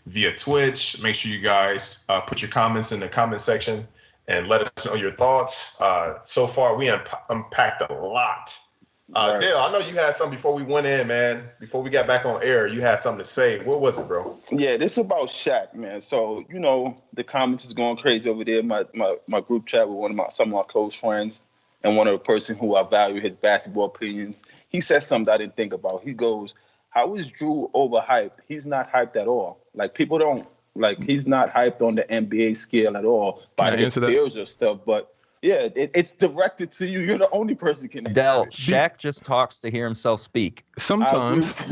via Twitch, make sure you guys put your comments in the comment section and let us know your thoughts. So far, we unpacked a lot. Dale, I know you had something before we went in, man. Before we got back on air, you had something to say. What was it, bro? Yeah, this is about Shaq, man. So, the comments is going crazy over there. My group chat with some of my close friends and one of the person who I value his basketball opinions. He said something I didn't think about. He goes, how is Drew overhyped? He's not hyped at all. Like, people don't, he's not hyped on the NBA scale at all by his peers or stuff. But, yeah, it's directed to you. You're the only person who can Del, Shaq just talks to hear himself speak. Sometimes,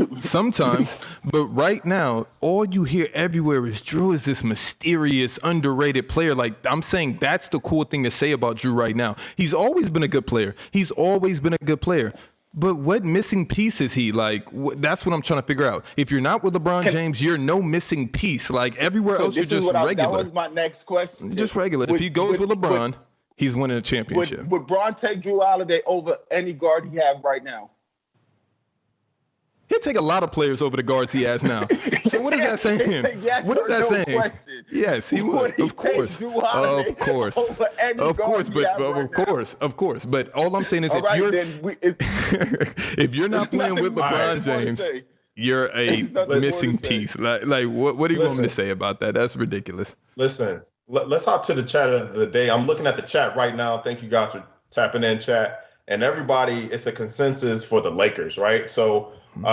but right now, all you hear everywhere is Drew is this mysterious, underrated player. Like, I'm saying that's the cool thing to say about Drew right now. He's always been a good player. But what missing piece is he? Like, that's what I'm trying to figure out. If you're not with LeBron James, you're no missing piece. Like, everywhere else, you're just regular. That was my next question. Just regular. If he goes with LeBron, he's winning a championship. Would Bron take Drew Holiday over any guard he have right now? He'll take a lot of players over the guards he has now. So what is that saying? Yes What is that saying? Question. Yes, he would. Of course. Of course. Of course, of course. But all I'm saying is if you're not playing with LeBron James, you're a missing piece. Like what do you want me to say about that? That's ridiculous. Listen, let's hop to the chat of the day. I'm looking at the chat right now. Thank you guys for tapping in, chat. And everybody, it's a consensus for the Lakers, right? So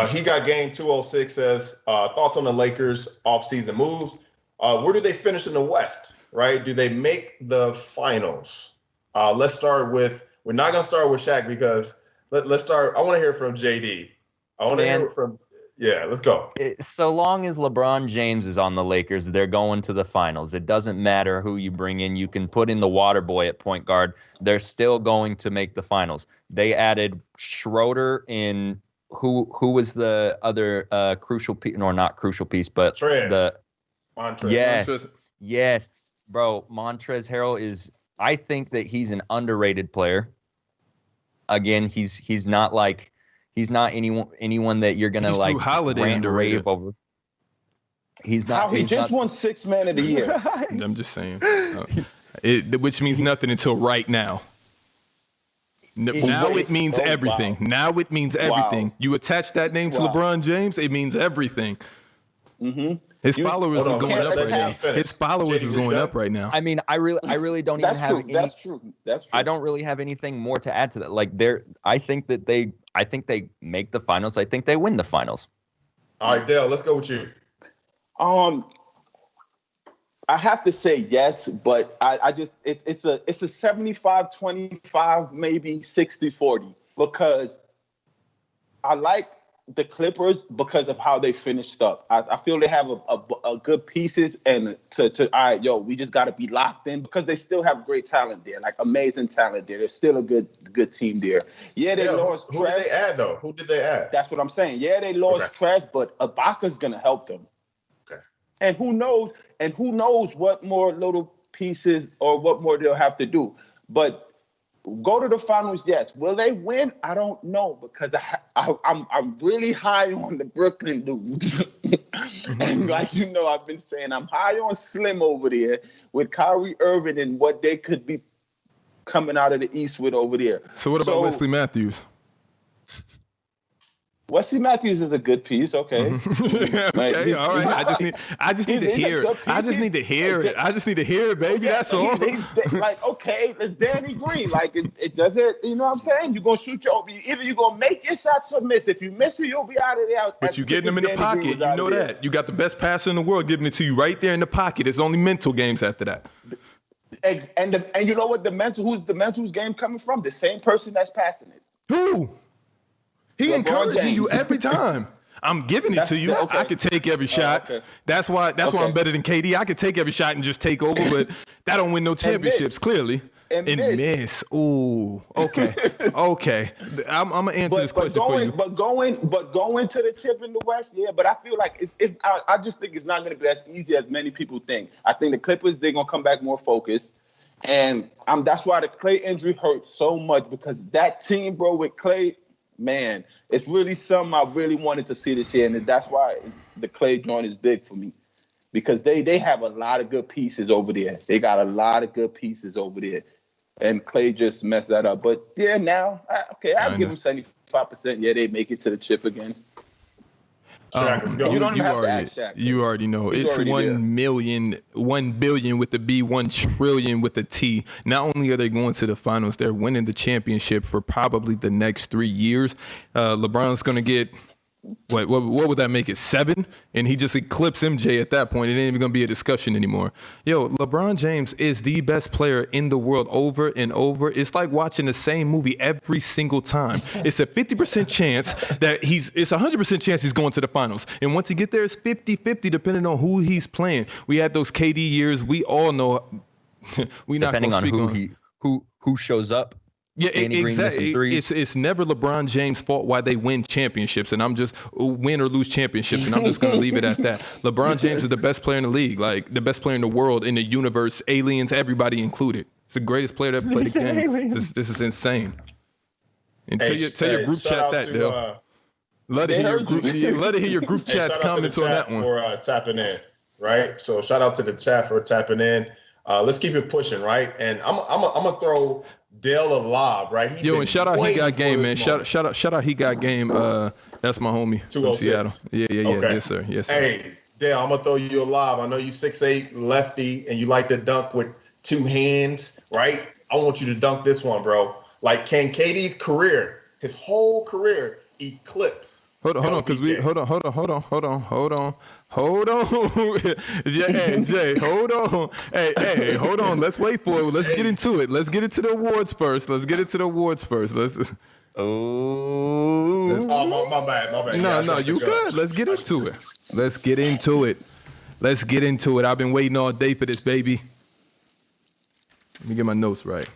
he got game 206 says, thoughts on the Lakers offseason moves. Where do they finish in the West, right? Do they make the finals? Let's start with, we're not going to start with Shaq because let's start. I want to hear from JD. I want to hear from, let's go. So long as LeBron James is on the Lakers, they're going to the finals. It doesn't matter who you bring in. You can put in the water boy at point guard. They're still going to make the finals. They added Schroeder in. Who was the other crucial piece, or not crucial piece, but Montrez. Yes, bro. Montrez Harrell is. I think that he's an underrated player. Again, he's not anyone that you're gonna he's like rant and rave over. He's not. He just won 6th man of the year. I'm just saying, which means nothing until right now. Now it means everything. Wow. Now it means everything. Wow. You attach that name to LeBron James, it means everything. Mm-hmm. His followers is going up right now. His followers is going up right now. I mean, I really don't even have any. That's true. I don't really have anything more to add to that. Like I think they make the finals. I think they win the finals. All right, Dale, let's go with you. I have to say yes, but I just it's a 75-25, maybe 60-40, because I like the Clippers because of how they finished up. I feel they have a good pieces, and to all right, we just got to be locked in because they still have great talent there, like amazing talent there. There's still a good team there. Yeah, they lost. Who did they add though? Who did they add? That's what I'm saying. Yeah, they lost Trez, but Ibaka's gonna help them. Okay. And who knows what more little pieces or what more they'll have to do. But go to the finals, yes. Will they win? I don't know, because I'm really high on the Brooklyn dudes. And like I've been saying, I'm high on Slim over there with Kyrie Irving and what they could be coming out of the East with over there. So what about Wesley Matthews? Wesley Matthews is a good piece. Okay. Okay. All right. I just need to hear it. I just need to hear it. I just need to hear it, baby. That's all. He's like, okay, it's Danny Green. Like it doesn't. You know what I'm saying? You're gonna shoot either you're gonna make your shots or miss. If you miss it, you'll be out of there. But you getting them in the pocket. You know that. You got the best passer in the world giving it to you right there in the pocket. It's only mental games after that. And you know what? Who's the mental's game coming from? The same person that's passing it. Who? He encouraging you every time. I'm giving it to you. Okay. I could take every shot. Okay. That's why I'm better than KD. I could take every shot and just take over, but that don't win no championships, clearly. And miss. Ooh. Okay. Okay. I'm gonna answer this question for you. But going to the chip in the West, yeah. But I feel like I just think it's not gonna be as easy as many people think. I think the Clippers, they're gonna come back more focused. And that's why the Klay injury hurts so much, because that team, bro, with Klay, man, it's really something I really wanted to see this year, and that's why the Klay joint is big for me, because they have a lot of good pieces over there. They got a lot of good pieces over there, and Klay just messed that up. But yeah, now I'll give them 75%. Yeah, they make it to the chip again. Shaq, let's go. You already know. He's it's 1 billion with the B, 1 trillion with the T. Not only are they going to the finals, they're winning the championship for probably the next 3 years. LeBron's going to get, what would that make it, 7? And he just eclipsed MJ at that point. It ain't even going to be a discussion anymore. Yo, LeBron James is the best player in the world over and over. It's like watching the same movie every single time. It's a 50% chance that it's a 100% chance he's going to the finals. And once he get there, it's 50-50 depending on who he's playing. We had those KD years. We all know. Depending on who shows up. Yeah, exactly. It's never LeBron James' fault why they win championships, and I'm just win or lose championships, and I'm just going to leave it at that. LeBron James is the best player in the league, like the best player in the world, in the universe, aliens, everybody included. It's the greatest player to ever play the game. This is insane. And tell your group chat that, Dale. Let it They hear your heard group. you. Let it hear your group Hey, chat's shout out to the comments on chat that one. for tapping in, right? So shout out to the chat for tapping in. Let's keep it pushing, right? And I'm gonna throw Dale a lob, right? Yo, and shout out He Got Game, man. Shout out He Got Game. That's my homie from Seattle. 206. Yeah. Okay. Yes, sir. Yes, sir. Hey, Dale, I'm gonna throw you a lob. I know you 6'8", lefty, and you like to dunk with two hands, right? I want you to dunk this one, bro. Like, can KD's career, his whole career, eclipse? Hold on, because hold on. Yeah, hey, Jay, hold on. Hey, hold on. Let's wait for it. Let's get into it. Let's get into the awards first. Oh, my bad. No, you good. Let's get into it. I've been waiting all day for this, baby. Let me get my notes right.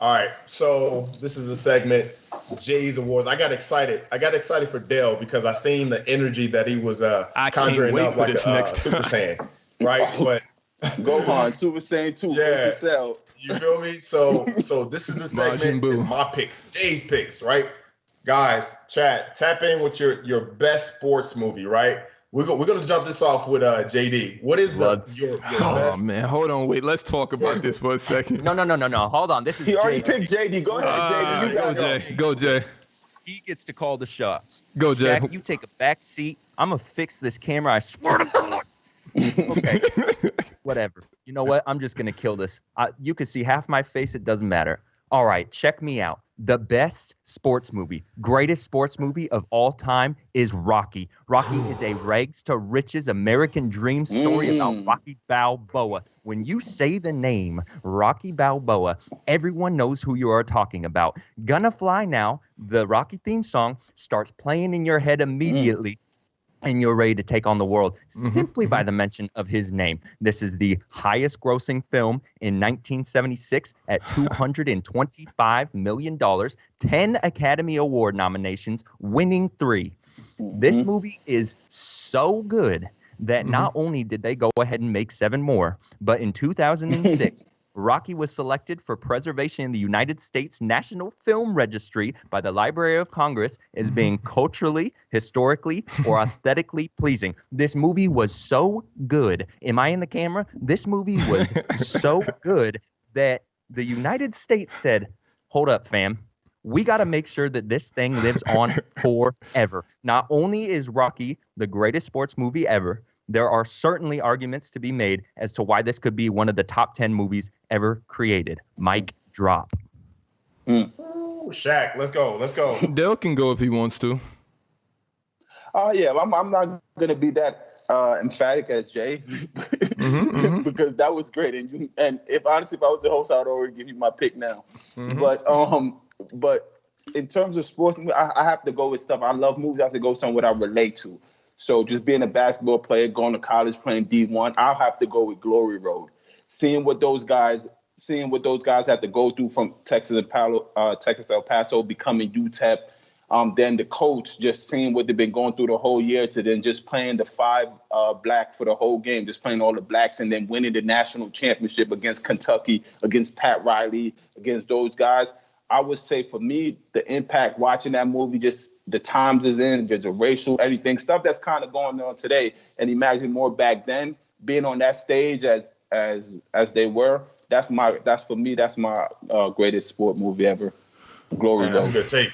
All right, so this is a segment, Jay's Awards. I got excited for Dale because I seen the energy that he was conjuring up like a Super Saiyan, right? But Gohan, Super Saiyan 2, yeah, Cell. You feel me? So this is the segment. It's my picks, Jay's picks, right? Guys, chat, tap in with your best sports movie, right? We're gonna jump this off with JD. What is your best? Oh man, hold on, wait. Let's talk about this for a second. No. Hold on. This is He already picked JD. Go ahead, JD. Go, Jay. He gets to call the shots. Go, Jay. Jack, you take a back seat. I'm gonna fix this camera. I swear to God. Okay. Whatever. You know what? I'm just gonna kill this. You can see half my face. It doesn't matter. All right, check me out. The best sports movie, greatest sports movie of all time is Rocky. Rocky is a rags to riches American dream story about Rocky Balboa. When you say the name Rocky Balboa, everyone knows who you are talking about. Gonna Fly Now, the Rocky theme song, starts playing in your head immediately. And you're ready to take on the world simply by the mention of his name. This is the highest grossing film in 1976 at $225 million, 10 Academy Award nominations, winning 3. This movie is so good that not only did they go ahead and make 7 more, but in 2006, Rocky was selected for preservation in the United States National Film Registry by the Library of Congress as being culturally, historically, or aesthetically pleasing. This movie was so good. Am I in the camera? This movie was so good that the United States said, hold up, fam. We got to make sure that this thing lives on forever. Not only is Rocky the greatest sports movie ever, there are certainly arguments to be made as to why this could be one of the top 10 movies ever created. Mic drop. Ooh, Shaq, let's go. Dale can go if he wants to. Yeah, I'm not gonna be that emphatic as Jay because that was great. And if I was the host, I would already give you my pick now. But in terms of sports, I have to go with stuff. I love movies. I have to go somewhere I relate to. So just being a basketball player, going to college, playing D1, I'll have to go with Glory Road. Seeing what those guys had to go through from Texas El Paso, becoming UTEP, then the coach, just seeing what they've been going through the whole year to then just playing the 5 black for the whole game, just playing all the blacks and then winning the national championship against Kentucky, against Pat Riley, against those guys. I would say for me, the impact watching that movie, just the times is in, the racial, everything, stuff that's kind of going on today. And imagine more back then, being on that stage as they were. That's my greatest sport movie ever. Glory Road. That's a good take.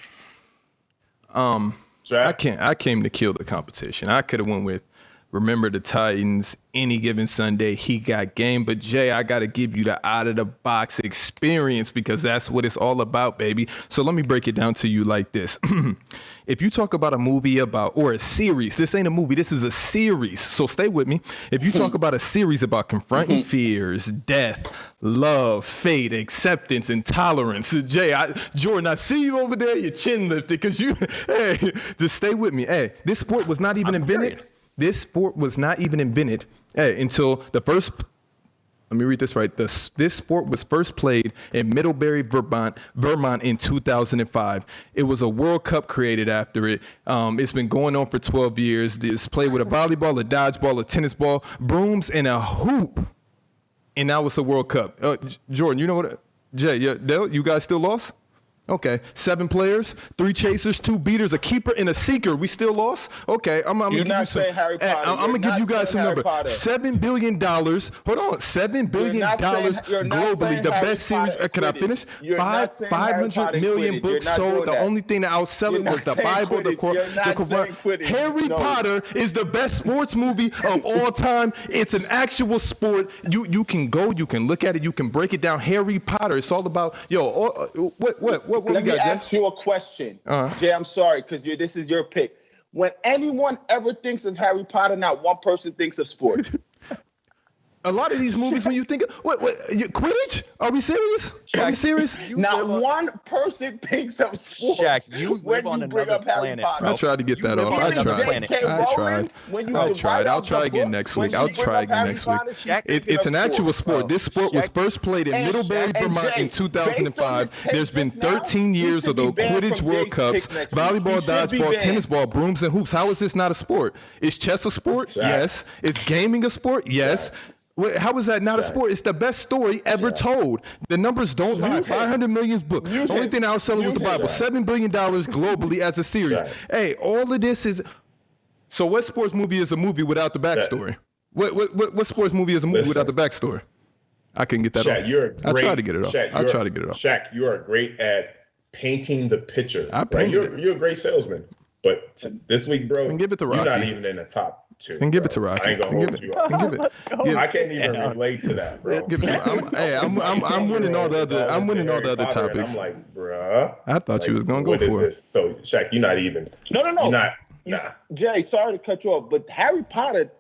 I came to kill the competition. I could have went with Remember the Titans, Any Given Sunday, He Got Game. But Jay, I got to give you the out of the box experience because that's what it's all about, baby. So let me break it down to you like this. If you talk about a movie or a series, this ain't a movie, this is a series. So stay with me. If you talk about a series about confronting fears, death, love, fate, acceptance, and tolerance. Jay, Jordan, I see you over there, your chin lifted because hey, just stay with me. Hey, this sport was not even invented. Curious. This sport was not even invented until the first. Let me read this right. This sport was first played in Middlebury, Vermont in 2005. It was a World Cup created after it. It's been going on for 12 years. It's played with a volleyball, a dodgeball, a tennis ball, brooms, and a hoop. And now it's a World Cup. Jordan, you know what? Jay, Dale, you guys still lost? Okay, 7 players, 3 chasers, 2 beaters, a keeper, and a seeker. We still lost? Okay, I'm You're gonna not saying Harry Potter. I'm gonna give you guys some numbers. $7 billion. Hold on, $7 billion globally. The best series. Can I finish? 500 million books sold. The only thing that outsell it was the Bible. The Quran. Harry Potter is the best sports movie of all time. It's an actual sport. You can go. You can look at it. You can break it down. Harry Potter. It's all about what Let me ask you a question, Jay. I'm sorry, because this is your pick. When anyone ever thinks of Harry Potter, not one person thinks of sport. A lot of these movies, when you think of Quidditch, are we serious? Are we serious? Not one person thinks of sports. Shaq, you live on another planet. I tried to get that off. I tried. I'll try again next week. It's an actual sport. This sport was first played in Middlebury, Vermont in 2005. There's been 13 years of the Quidditch World Cups, volleyball, dodgeball, tennis ball, brooms, and hoops. How is this not a sport? Is chess a sport? Yes. Is gaming a sport? Yes. How is that not a sport? It's the best story ever told. The numbers don't lie. 500 million books. The only thing I was selling was the Bible. $7 billion globally as a series. Hey, all of this is. So, what sports movie is a movie without the backstory? What sports movie is a movie without the backstory? I couldn't get that off. I tried to get it off. Shaq, you are great at painting the picture. You're a great salesman. But this week, bro, give it to Rocky. You're not even in the top 2. And give it to Rocky. I ain't gonna hold you up. I can't even relate to that, bro. I'm winning all the other. I'm winning all the other topics. I'm like, bruh. I thought you was gonna go for it. So, Shaq, you're not even. No. You're not. Jay, sorry to cut you off, but Harry Potter,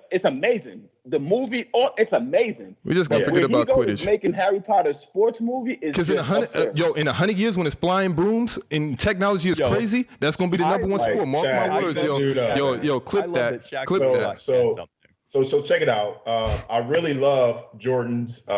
it's amazing. The movie, it's amazing. We're just gonna forget about Quidditch. Making Harry Potter a sports movie is because in 100 years when it's flying brooms and technology is crazy, that's gonna be the number one sport. Mark my words, yo, clip that. So check it out. I really love Jordan's,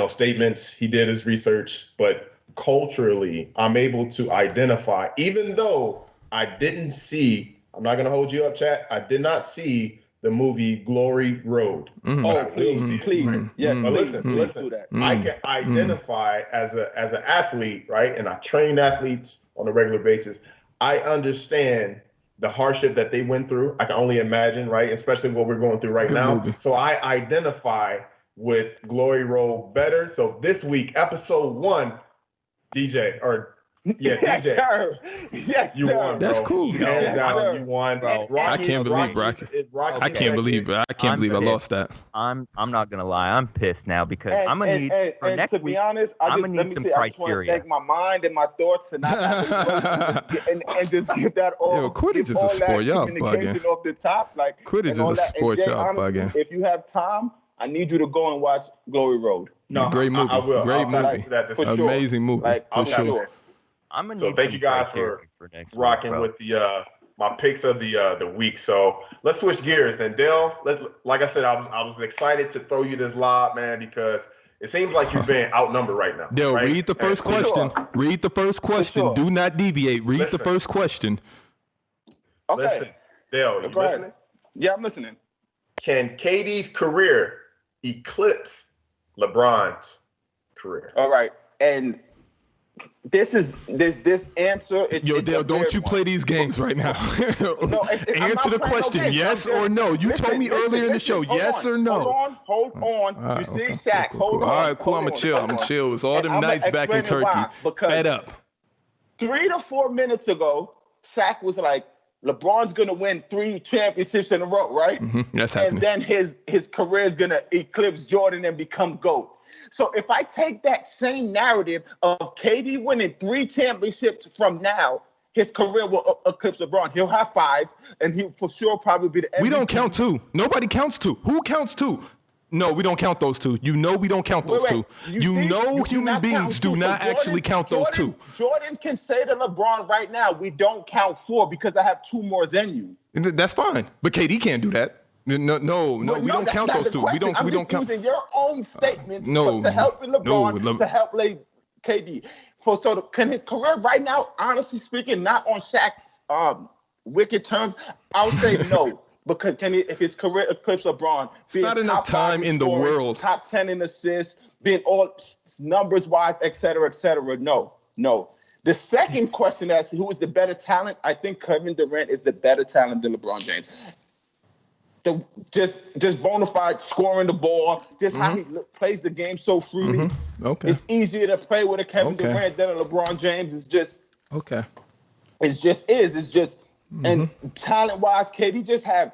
statements. He did his research, but culturally, I'm able to identify, even though I didn't see. I'm not gonna hold you up, chat. I did not see the movie Glory Road. Mm-hmm. Oh, please. Yes, but listen. I can identify as an athlete, right? And I train athletes on a regular basis. I understand the hardship that they went through. I can only imagine, right? Especially what we're going through right now. Movie. So I identify with Glory Road better. So this week, episode 1, DJ. Yes, sir. You won, bro. That's cool. Hands down, you won, bro. I can't believe I lost that. I'm not gonna lie. I'm pissed now because I'm gonna need for next week. To be honest, I'm gonna need some criteria. I just want to take my mind and my thoughts and just give that all. Yo, Quidditch is a sport, y'all bugging. Off the top, like Quidditch is a sport, y'all bugging. If you have time, I need you to go and watch Glory Road. No, great movie. I will. Great movie. Amazing movie. For sure. So thank you guys for rocking with the my picks of the week. So let's switch gears. And Dale, like I said, I was excited to throw you this lob, man, because it seems like you're being outnumbered right now. Dale, right? Read the first question. Sure. Read the first question. Sure. Do not deviate. Read the first question. Okay. Listen, Dale, you listening? Yeah, I'm listening. Can KD's career eclipse LeBron's career? All right. And this answer. Dale, don't you play these games right now. Answer the question, yes or no. You told me earlier in the show, yes or no. Hold on. You see, Shaq, hold on. All right, cool. I'm going to chill. It's all them nights back in Turkey. Fed up. 3 to 4 minutes ago, Shaq was like, LeBron's going to win 3 championships in a row, right? Mm-hmm. That's happening. And then his career is going to eclipse Jordan and become GOAT. So if I take that same narrative of KD winning 3 championships from now, his career will eclipse LeBron. He'll have 5, and he'll for sure probably be the MVP. We don't count 2. Nobody counts 2. Who counts 2? No, we don't count those 2. You know we don't count those 2. You human beings do not actually count those 2. Jordan can say to LeBron right now, we don't count 4 because I have 2 more than you. That's fine. But KD can't do that. No, we don't count those 2. We don't count. Using your own statements to help LeBron, to help KD. So can his career right now, honestly speaking, not on Shaq's wicked terms, I'll say no. Because his career eclipse LeBron? It's not enough time in the world. Top 10 in assists, being all numbers wise, et cetera, et cetera. No. The second question as to who is the better talent, I think Kevin Durant is the better talent than LeBron James. Just bona fide scoring the ball, just how he plays the game so freely. Okay. It's easier to play with a Kevin Durant than a LeBron James. It's just and talent wise, KD just have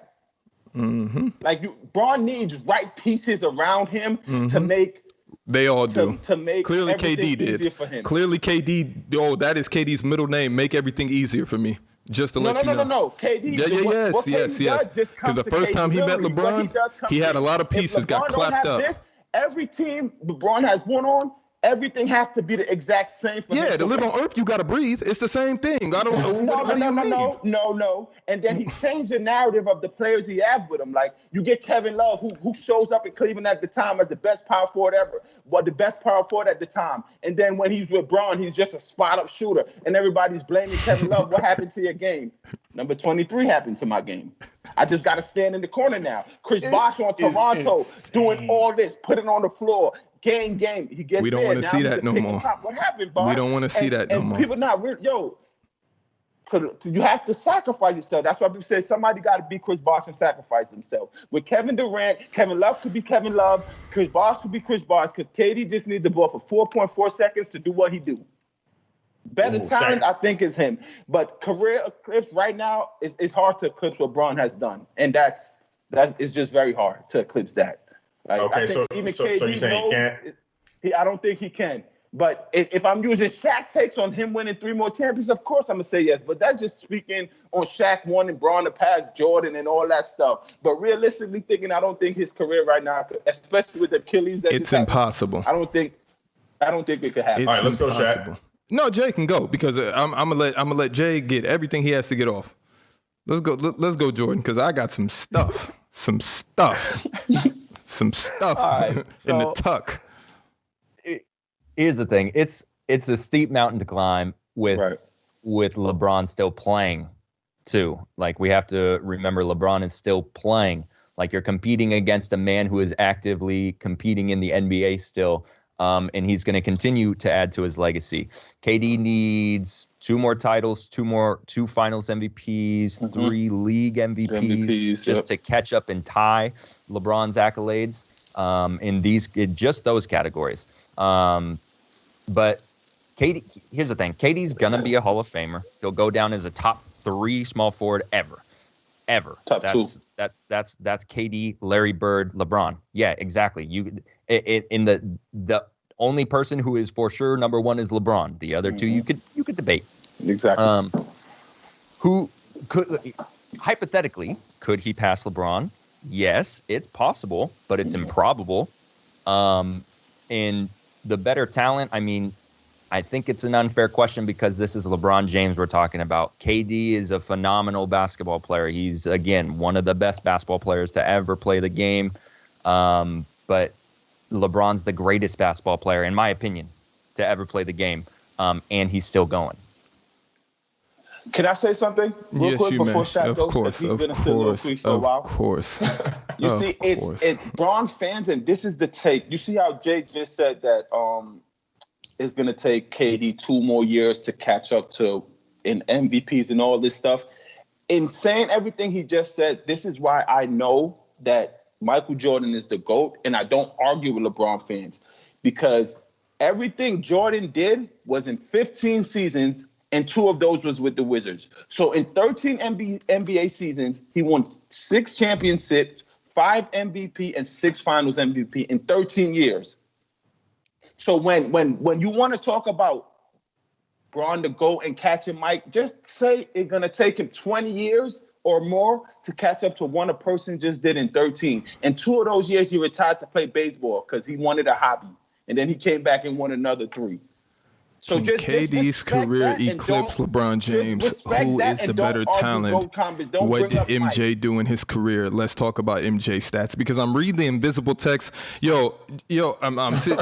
Bron needs right pieces around him to make. They all do. To make clearly everything KD did. easier for him. Clearly KD. Oh, that is KD's middle name. Make everything easier for me. Just to let you know. No. KD. Yes. Because the first time he met LeBron, he had a lot of pieces got clapped up. Every team LeBron has won on, everything has to be the exact same for him. Yeah, to live on Earth, you got to breathe. It's the same thing. I don't know. No. And then he changed the narrative of the players he had with him. Like, you get Kevin Love, who shows up in Cleveland at the time as the best power forward ever, the best power forward at the time. And then when he's with Bron, he's just a spot-up shooter. And everybody's blaming Kevin Love. What happened to your game? Number 23 happened to my game. I just got to stand in the corner now. Chris Bosh on Toronto doing all this, putting on the floor. Game. He gets we don't there. want to see that no more. What happened, Bob? We don't want to see that no more. And people not real. So you have to sacrifice yourself. That's why people say somebody got to be Chris Bosh and sacrifice himself. With Kevin Durant, Kevin Love could be Kevin Love. Chris Bosh could be Chris Bosh because KD just needs the ball for 4.4 seconds to do what he do. Better talent, I think, is him. But career eclipse right now, it's hard to eclipse what Bron has done. And that's it's just very hard to eclipse that. Like, okay, so you're saying he can't? I don't think he can. But if I'm using Shaq takes on him winning 3 more championships, of course I'm going to say yes. But that's just speaking on Shaq wanting Bron to pass Jordan and all that stuff. But realistically thinking, I don't think his career right now, especially with the Achilles that it's impossible. I don't think it could happen. All right, let's go, Shaq. No, Jay can go because I'm gonna let Jay get everything he has to get off. Let's go, Jordan, because I got some stuff. All right, in the tuck. Here's the thing. It's a steep mountain to climb with LeBron still playing too. Like, we have to remember LeBron is still playing. Like, you're competing against a man who is actively competing in the NBA still. And he's going to continue to add to his legacy. KD needs 2 more titles, 2 finals MVPs, 3 league MVPs just to catch up and tie LeBron's accolades in just those categories. But KD, here's the thing. KD's going to be a Hall of Famer. He'll go down as a top 3 small forward ever. Top 2. That's KD, Larry Bird, LeBron. Yeah, exactly. In the only person who is for sure number 1 is LeBron. The other 2 you could debate. Exactly. Who could hypothetically could he pass LeBron? Yes, it's possible, but it's improbable. And the better talent, I mean, I think it's an unfair question because this is LeBron James we're talking about. KD is a phenomenal basketball player. He's, again, one of the best basketball players to ever play the game. But LeBron's the greatest basketball player, in my opinion, to ever play the game. And he's still going. Can I say something real quick before Shaq goes? Because he's been a soliloquy for a while. Of course. You see, it's Bron fans, and this is the take. You see how Jay just said that it's going to take KD 2 more years to catch up to in MVPs and all this stuff. In saying everything he just said, this is why I know that Michael Jordan is the GOAT, and I don't argue with LeBron fans because everything Jordan did was in 15 seasons, and 2 of those was with the Wizards. So in 13 NBA seasons, he won 6 championships, 5 MVP, and 6 finals MVP in 13 years. So when you want to talk about Bron to go and catch him, Mike, just say it's going to take him 20 years or more to catch up to what a person just did in 13. And 2 of those years he retired to play baseball because he wanted a hobby. And then he came back and won another 3. So just KD's career eclipsed LeBron James. Who is the better talent? What did MJ do in his career? Let's talk about MJ stats because I'm reading the invisible text. JB,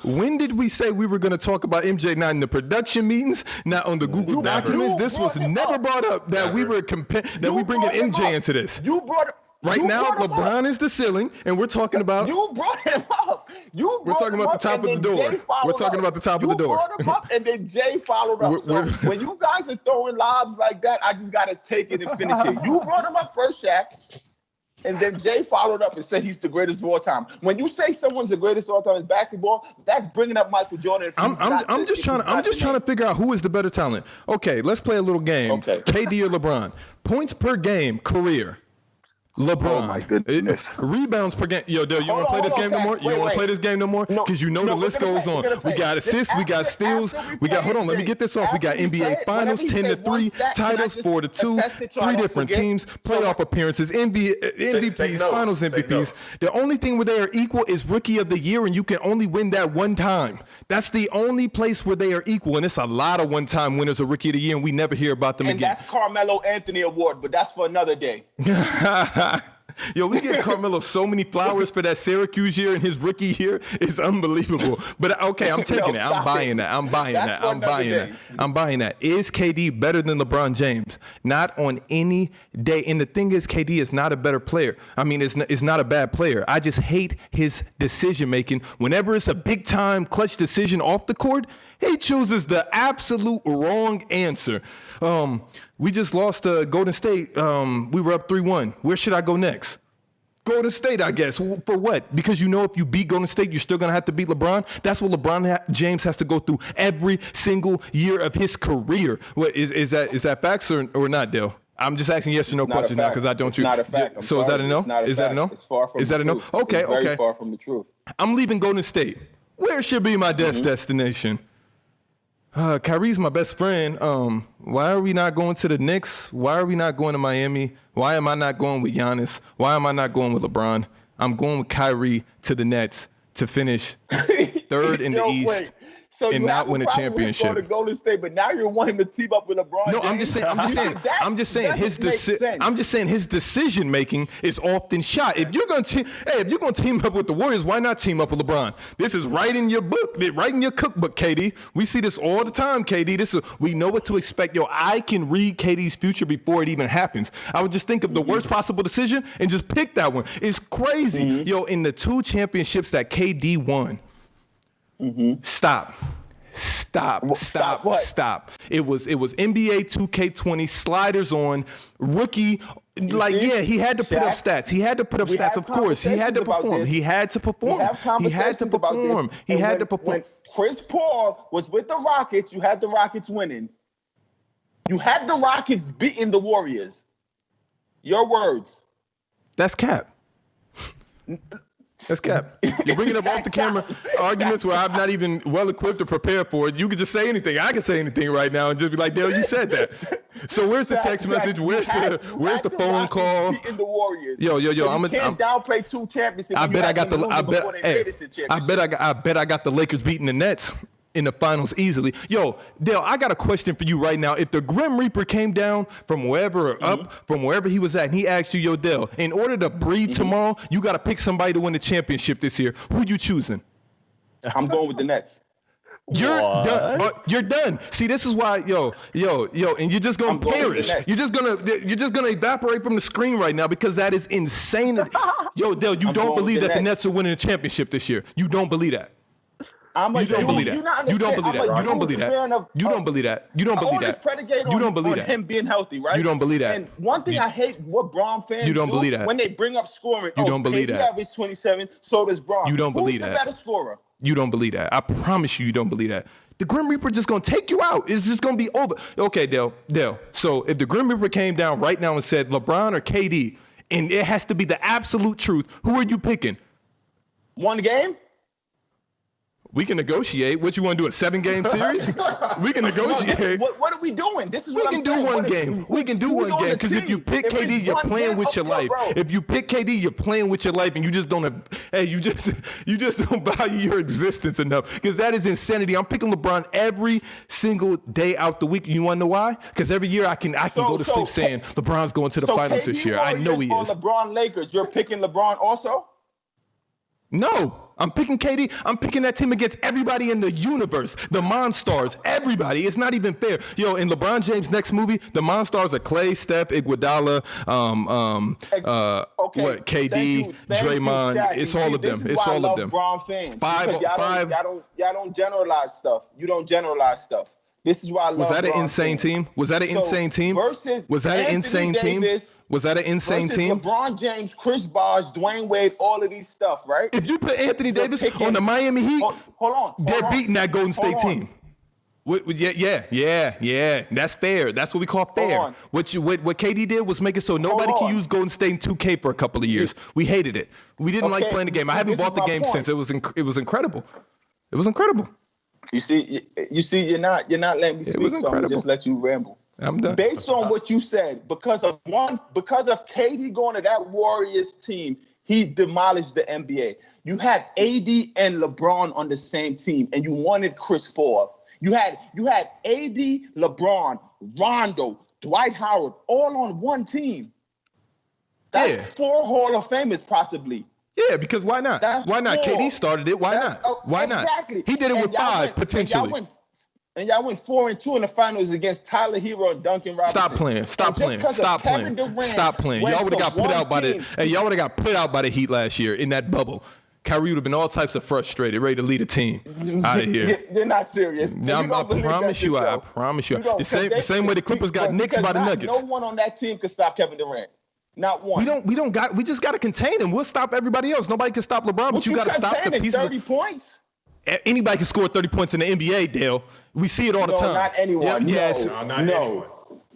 when did we say we were going to talk about MJ? Not in the production meetings, not on the Google documents. This was never brought up that we were that we bringing MJ into this. You brought Right now, LeBron is the ceiling, and we're talking about... You brought him up. We're talking about the top of the door. We're talking about the top of the door. You brought him up, and then Jay followed up. So when you guys are throwing lobs like that, I just got to take it and finish it. You brought him up first, Shaq, and then Jay followed up and said he's the greatest of all time. When you say someone's the greatest of all time in basketball, that's bringing up Michael Jordan. I'm just trying to figure out who is the better talent. Okay, let's play a little game. Okay. KD or LeBron? Points per game, career. LeBron. Oh my goodness. Rebounds per game. Yo, Dale, you want to play this game no more? You don't want to play this game no more? Because you know the list goes on. We got assists, we got steals, we got. Hold on, let me get this off. We got NBA Finals, 10-3 titles, 4-2, 3 different teams, playoff appearances, MVPs, Finals MVPs. The only thing where they are equal is Rookie of the Year, and you can only win that one time. That's the only place where they are equal, and it's a lot of one-time winners of Rookie of the Year, and we never hear about them again. And that's Carmelo Anthony Award, but that's for another day. Yo, we give Carmelo so many flowers for that Syracuse year and his rookie year. It's unbelievable. But okay, I'm taking it. I'm buying that. I'm buying that. Is KD better than LeBron James? Not on any day. And the thing is, KD is not a better player. I mean, it's not a bad player. I just hate his decision making. Whenever it's a big time clutch decision off the court, he chooses the absolute wrong answer. We just lost to Golden State. We were up 3-1. Where should I go next? Golden State, I guess. For what? Because you know if you beat Golden State, you're still going to have to beat LeBron? That's what LeBron James has to go through every single year of his career. What, is that facts or not, Dale? I'm just asking yes or no questions now because I don't choose. It's not a fact. So is that a no? Is that a no? It's far from is that the a no? truth. Okay, it's very far from the truth. I'm leaving Golden State. Where should be my destination? Kyrie's my best friend. Why are we not going to the Knicks? Why are we not going to Miami? Why am I not going with Giannis? Why am I not going with LeBron? I'm going with Kyrie to the Nets to finish third in the East. Wait. So and not win a championship. To Golden State, but now you're wanting to team up with LeBron. No, I'm just saying his decision making is often shot. If you're gonna team up with the Warriors, why not team up with LeBron? This is right in your book, right in your cookbook, KD. We see this all the time, KD. We know what to expect. Yo, I can read KD's future before it even happens. I would just think of the worst possible decision and just pick that one. It's crazy. Yo, in the 2 championships that KD won. Stop. It was NBA 2K20 sliders on rookie. He had to put up stats. He had to put up stats. Of course, he had to perform. He had to perform. He had to perform. When Chris Paul was with the Rockets, you had the Rockets winning. You had the Rockets beating the Warriors. Your words. That's cap. That's cap. You're bringing up off the camera arguments where I'm not even well equipped to prepare for it. You could just say anything. I can say anything right now and just be like, Dale, you said that. So where's the text message? Where's the phone call? The Warriors. Yo. You can't downplay 2 championships. I bet I got the Lakers beating the Nets in the finals easily. Yo, Dale, I got a question for you right now. If the Grim Reaper came down from wherever from wherever he was at, and he asked you, yo, Dale, in order to breathe tomorrow, you got to pick somebody to win the championship this year. Who you choosing? I'm going with the Nets. You're done. You're done. See, this is why, yo, and you're just gonna perish. You're just gonna evaporate from the screen right now because that is insane. Yo, Dale, you don't believe that the Nets are winning the championship this year. You don't believe that. You don't believe that. You don't believe that. You don't believe that. You don't believe that. You don't believe that. You don't believe that. Him being healthy, right? You don't believe that. And one thing I hate what Bron fans do believe that. When they bring up scoring. You don't believe that. He averaged 27, so does Bron. You don't believe that. Who's the better scorer? You don't believe that. I promise you don't believe that. The Grim Reaper just gonna take you out. It's just gonna be over. Okay, Dale. So if the Grim Reaper came down right now and said LeBron or KD, and it has to be the absolute truth, who are you picking? One game? We can negotiate. What you want to do, a 7-game series? We can negotiate. What are we doing? This is what I'm saying. We can do one game because if you pick KD, you're playing with your life. If you pick KD, you're playing with your life, and you just don't. You just don't value your existence enough because that is insanity. I'm picking LeBron every single day out the week. You want to know why? Because every year I can go to sleep saying LeBron's going to the finals this year. I know he is. LeBron Lakers. You're picking LeBron also? No. I'm picking KD. I'm picking that team against everybody in the universe. The Monstars, everybody. It's not even fair. Yo, in LeBron James' next movie, the Monstars are Klay, Steph, Iguodala, KD, Draymond. Shaq. It's all of them. It's all of them. LeBron fans. Five. Y'all don't generalize stuff. You don't generalize stuff. This is why I love. Was that an LeBron insane fans. team? Was that an insane team? Was that an insane team? Was that an insane team? LeBron James, Chris Bosh, Dwayne Wade, all of these stuff, right? If you put Anthony Davis on the Miami Heat, they're beating that Golden State team. Yeah. That's fair. That's what we call fair. What KD did was make it so nobody can use Golden State in 2K for a couple of years. We hated it. We didn't like playing the game. I haven't bought the game since. It was incredible. It was incredible. You see, you're not letting me speak, so I'm gonna just let you ramble. I'm done. Based on what you said, because of KD going to that Warriors team, he demolished the NBA. You had AD and LeBron on the same team, and you wanted Chris Paul. You had AD, LeBron, Rondo, Dwight Howard, all on one team. That's 4 Hall of Famers possibly. Yeah, because why not? Why not? KD started it. Why not? Why exactly. not? He did it with 5 potentially. And y'all went 4-2 in the finals against Tyler Hero and Duncan Robinson. Stop playing. Y'all would have got put out by the Heat last year in that bubble. Kyrie would have been all types of frustrated, ready to lead a team out of here. You're not serious. I promise you. The same way the Clippers got Knicks by the Nuggets. No one on that team could stop Kevin Durant. Not one. We just got to contain him. We'll stop everybody else. Nobody can stop LeBron, but you got to stop the pieces. 30 points? Anybody can score 30 points in the NBA, Dale. We see it all the time. Not anyone.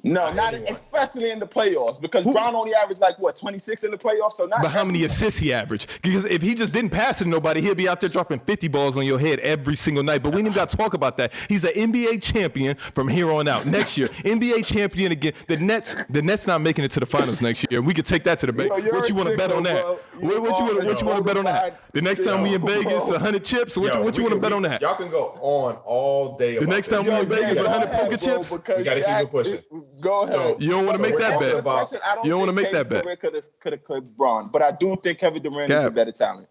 Not especially in the playoffs, because Brown only averaged 26 in the playoffs. But how many assists he averaged? Because if he just didn't pass it to nobody, he'd be out there dropping 50 balls on your head every single night. But we ain't even got to talk about that. He's an NBA champion from here on out. Next year, NBA champion again. The Nets not making it to the finals next year. We could take that to the bank. What you want to bet on that? What you want to bet on that? The next time we in Vegas, 100 chips. What you want to bet on that? Y'all can go on all day. The next time we in Vegas, 100 poker chips. We got to keep it pushing. Go ahead. You don't want to make that bet. You don't want to make that bet. Could have LeBron, but I do think Kevin Durant is a better talent.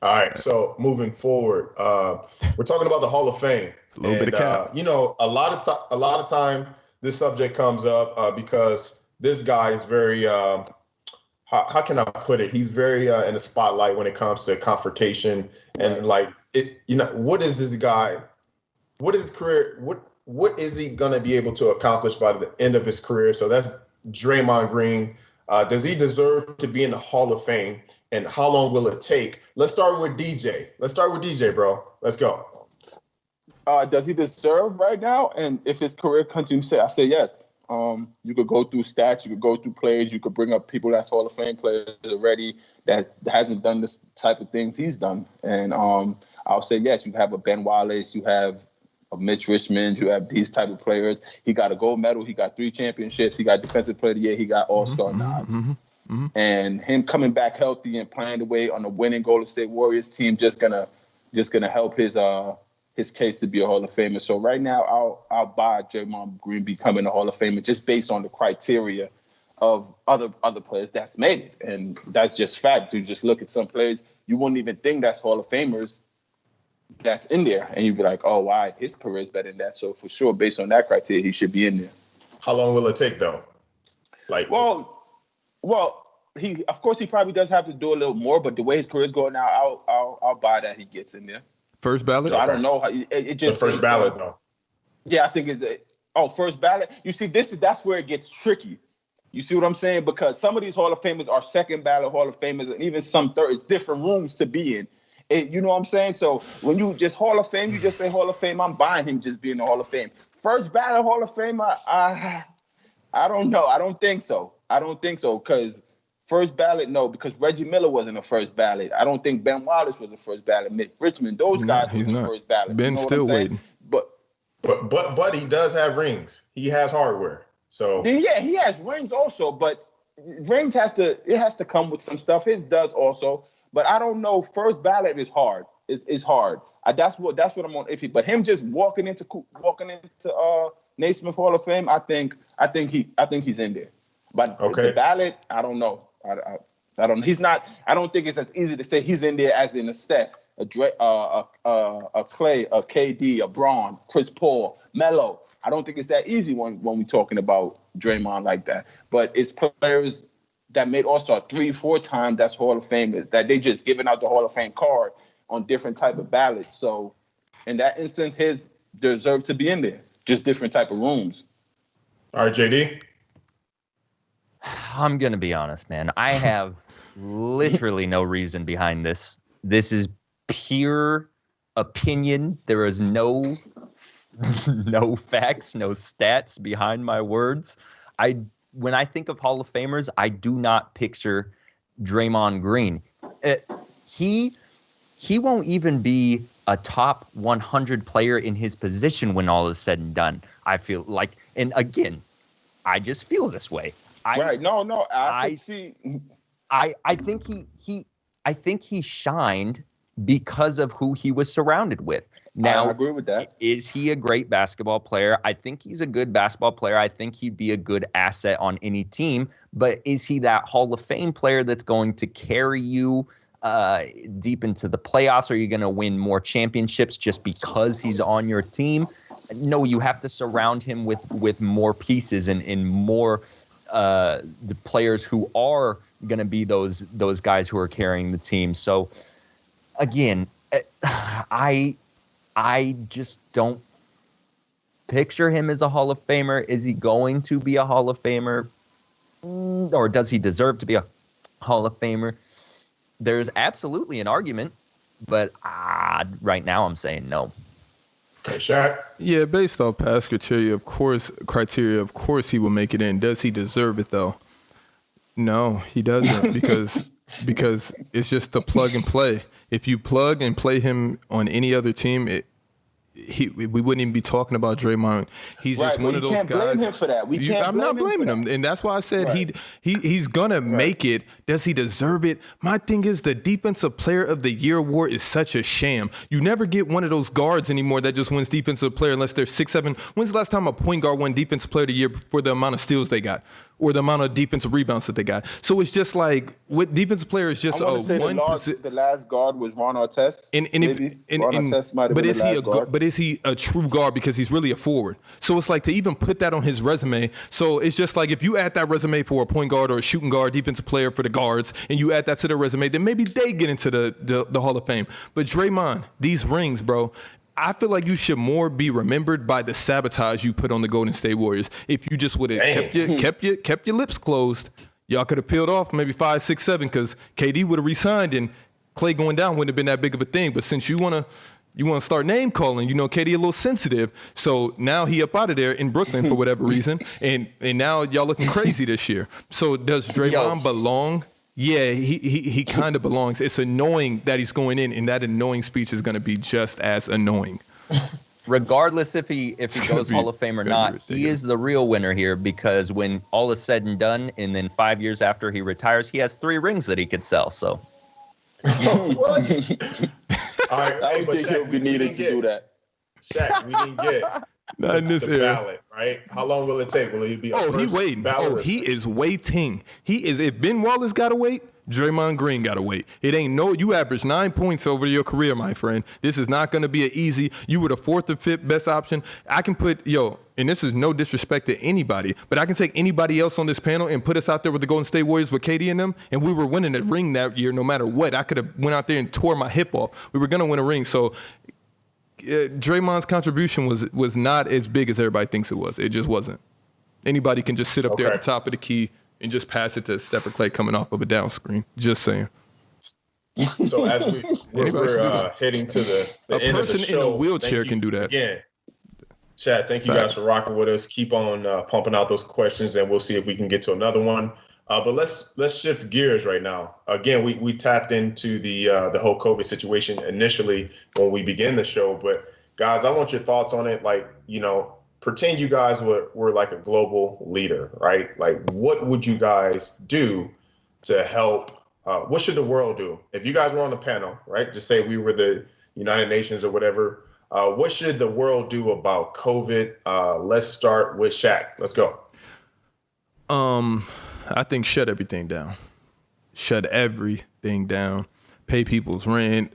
All right, so moving forward, we're talking about the Hall of Fame. A little bit of cap. A lot of time this subject comes up because this guy is very how can I put it? He's very in the spotlight when it comes to confrontation and what is this guy? What is his career? What is he going to be able to accomplish by the end of his career? So that's Draymond Green. Does he deserve to be in the Hall of Fame? And how long will it take? Let's start with DJ. Bro. Let's go. Does he deserve right now? And if his career continues, I say yes. You could go through stats. You could go through players. You could bring up people that's Hall of Fame players already that hasn't done this type of things he's done. And I'll say yes. You have a Ben Wallace. You have of Mitch Richmond, you have these type of players. He got a gold medal. He got 3 championships. He got Defensive Player of the Year. He got All-Star nods. And him coming back healthy and playing the way on the winning Golden State Warriors team just gonna help his case to be a Hall of Famer. So right now, I'll buy Draymond Green becoming a Hall of Famer just based on the criteria of other players that's made it, and that's just fact. You just look at some players, you wouldn't even think that's Hall of Famers. That's in there, and you'd be like, "Oh, why? His career is better than that." So for sure, based on that criteria, he should be in there. How long will it take, though? He probably does have to do a little more, but the way his career is going now, I'll buy that he gets in there. First ballot. So I don't know how it just the first ballot though. Yeah, I think it's first ballot. You see, that's where it gets tricky. You see what I'm saying? Because some of these Hall of Famers are second ballot Hall of Famers, and even some third. It's different rooms to be in. You know what I'm saying? So when you just Hall of Fame, you just say Hall of Fame. I'm buying him just being the Hall of Fame. First ballot Hall of Fame, I don't know. I don't think so. Because first ballot, no, because Reggie Miller wasn't a first ballot. I don't think Ben Wallace was a first ballot. Mitch Richmond, those guys were the first ballot. Ben's still waiting. But he does have rings. He has hardware. So yeah, he has rings also, but rings has to come with some stuff. His does also. But I don't know. First ballot is hard. It's hard. That's what I'm on iffy. But him just walking into Naismith Hall of Fame, I think he's in there. But the ballot, I don't know. He's not. I don't think it's as easy to say he's in there as in a Steph, a Klay, a KD, a Braun, Chris Paul, Melo. I don't think it's that easy when we're talking about Draymond like that. But it's players that made All-Star 3-4 times. That's Hall of Famers. That they just giving out the Hall of Fame card on different type of ballots. So in that instance, his deserve to be in there. Just different type of rooms. All right, JD. I'm going to be honest, man. I have literally no reason behind this. This is pure opinion. There is no facts, no stats behind my words. When I think of Hall of Famers, I do not picture Draymond Green. He won't even be a top 100 player in his position when all is said and done. I feel like, and again, I just feel this way. Right? No. I see. I think he shined because of who he was surrounded with. Now, I agree with that. Is he a great basketball player? I think he's a good basketball player. I think he'd be a good asset on any team. But is he that Hall of Fame player that's going to carry you deep into the playoffs? Are you going to win more championships just because he's on your team? No, you have to surround him with more pieces and more the players who are going to be those guys who are carrying the team. So, again, I just don't picture him as a Hall of Famer. Is he going to be a Hall of Famer? Or does he deserve to be a Hall of Famer? There's absolutely an argument, but right now I'm saying no. Okay, Shaq. Yeah, based off past criteria, of course, he will make it in. Does he deserve it though? No, he doesn't because it's just the plug and play. If you plug and play him on any other team, we wouldn't even be talking about Draymond. He's right, just one of those guys. You can't blame him for that. I'm not blaming him, and that's why I said right. he's gonna make it. Does he deserve it? My thing is the Defensive Player of the Year award is such a sham. You never get one of those guards anymore that just wins Defensive Player unless they're 6'7". When's the last time a point guard won Defensive Player of the Year for the amount of steals they got or the amount of defensive rebounds that they got? So it's just like with Defensive Player is just the last guard was Ron Artest. Ron Artest might have been the last guard. But is he a true guard because he's really a forward? So it's like to even put that on his resume. So it's just like if you add that resume for a point guard or a shooting guard, defensive player for the guards, and you add that to their resume, then maybe they get into the Hall of Fame. But Draymond, these rings, bro, I feel like you should more be remembered by the sabotage you put on the Golden State Warriors. If you just would have kept your lips closed, y'all could have peeled off maybe 5, 6, 7 because KD would have re-signed and Klay going down wouldn't have been that big of a thing. But since you want to start name calling, KD a little sensitive. So now he up out of there in Brooklyn for whatever reason. And now y'all looking crazy this year. So does Draymond belong? Yeah, he kind of belongs. It's annoying that he's going in, and that annoying speech is going to be just as annoying. Regardless if he goes Hall of Fame or not, he is the real winner here because when all is said and done, and then 5 years after he retires, he has 3 rings that he could sell. So. What? All right, I think he'll be needed to do that. Shaq, we didn't get not in this the ballot, right? How long will it take? Will he be he waiting. He is waiting. He is. If Ben Wallace got to wait, Draymond Green got to wait. It ain't you average 9 points over your career, my friend. This is not going to be an easy. You were the 4th or 5th best option. I can put, and this is no disrespect to anybody, but I can take anybody else on this panel and put us out there with the Golden State Warriors with KD and them, and we were winning a ring that year no matter what. I could have went out there and tore my hip off. We were going to win a ring. So Draymond's contribution was not as big as everybody thinks it was. It just wasn't. Anybody can just sit up there at the top of the key and just pass it to Steph or Klay coming off of a down screen. Just saying. So as we're heading to the end of the show, a person in a wheelchair can do that. Again, Chad, thank you guys for rocking with us. Keep on pumping out those questions, and we'll see if we can get to another one. But let's shift gears right now. Again, we tapped into the whole COVID situation initially when we began the show. But guys, I want your thoughts on it. Like, pretend you guys were like a global leader, right? Like, what would you guys do to help? What should the world do? If you guys were on the panel, right? Just say we were the United Nations or whatever. What should the world do about COVID? Let's start with Shaq. Let's go. I think shut everything down. shut everything down, pay people's rent.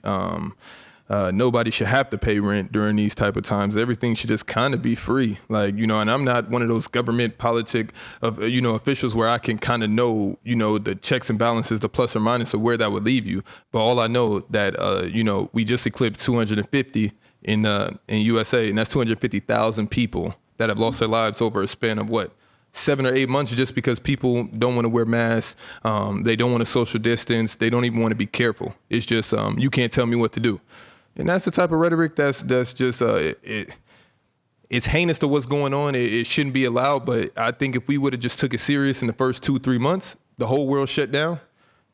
Nobody should have to pay rent during these type of times. Everything should just kind of be free. Like, you know, and I'm not one of those government officials where I can kind of know, you know, the checks and balances, the plus or minus of where that would leave you. But all I know that, we just eclipsed 250 in USA, and that's 250,000 people that have lost their lives over a span of 7 or 8 months, just because people don't want to wear masks. They don't want to social distance. They don't even want to be careful. It's just, you can't tell me what to do. And that's the type of rhetoric that's just, it's heinous to what's going on. It shouldn't be allowed. But I think if we would have just took it serious in the first 2-3 months, the whole world shut down,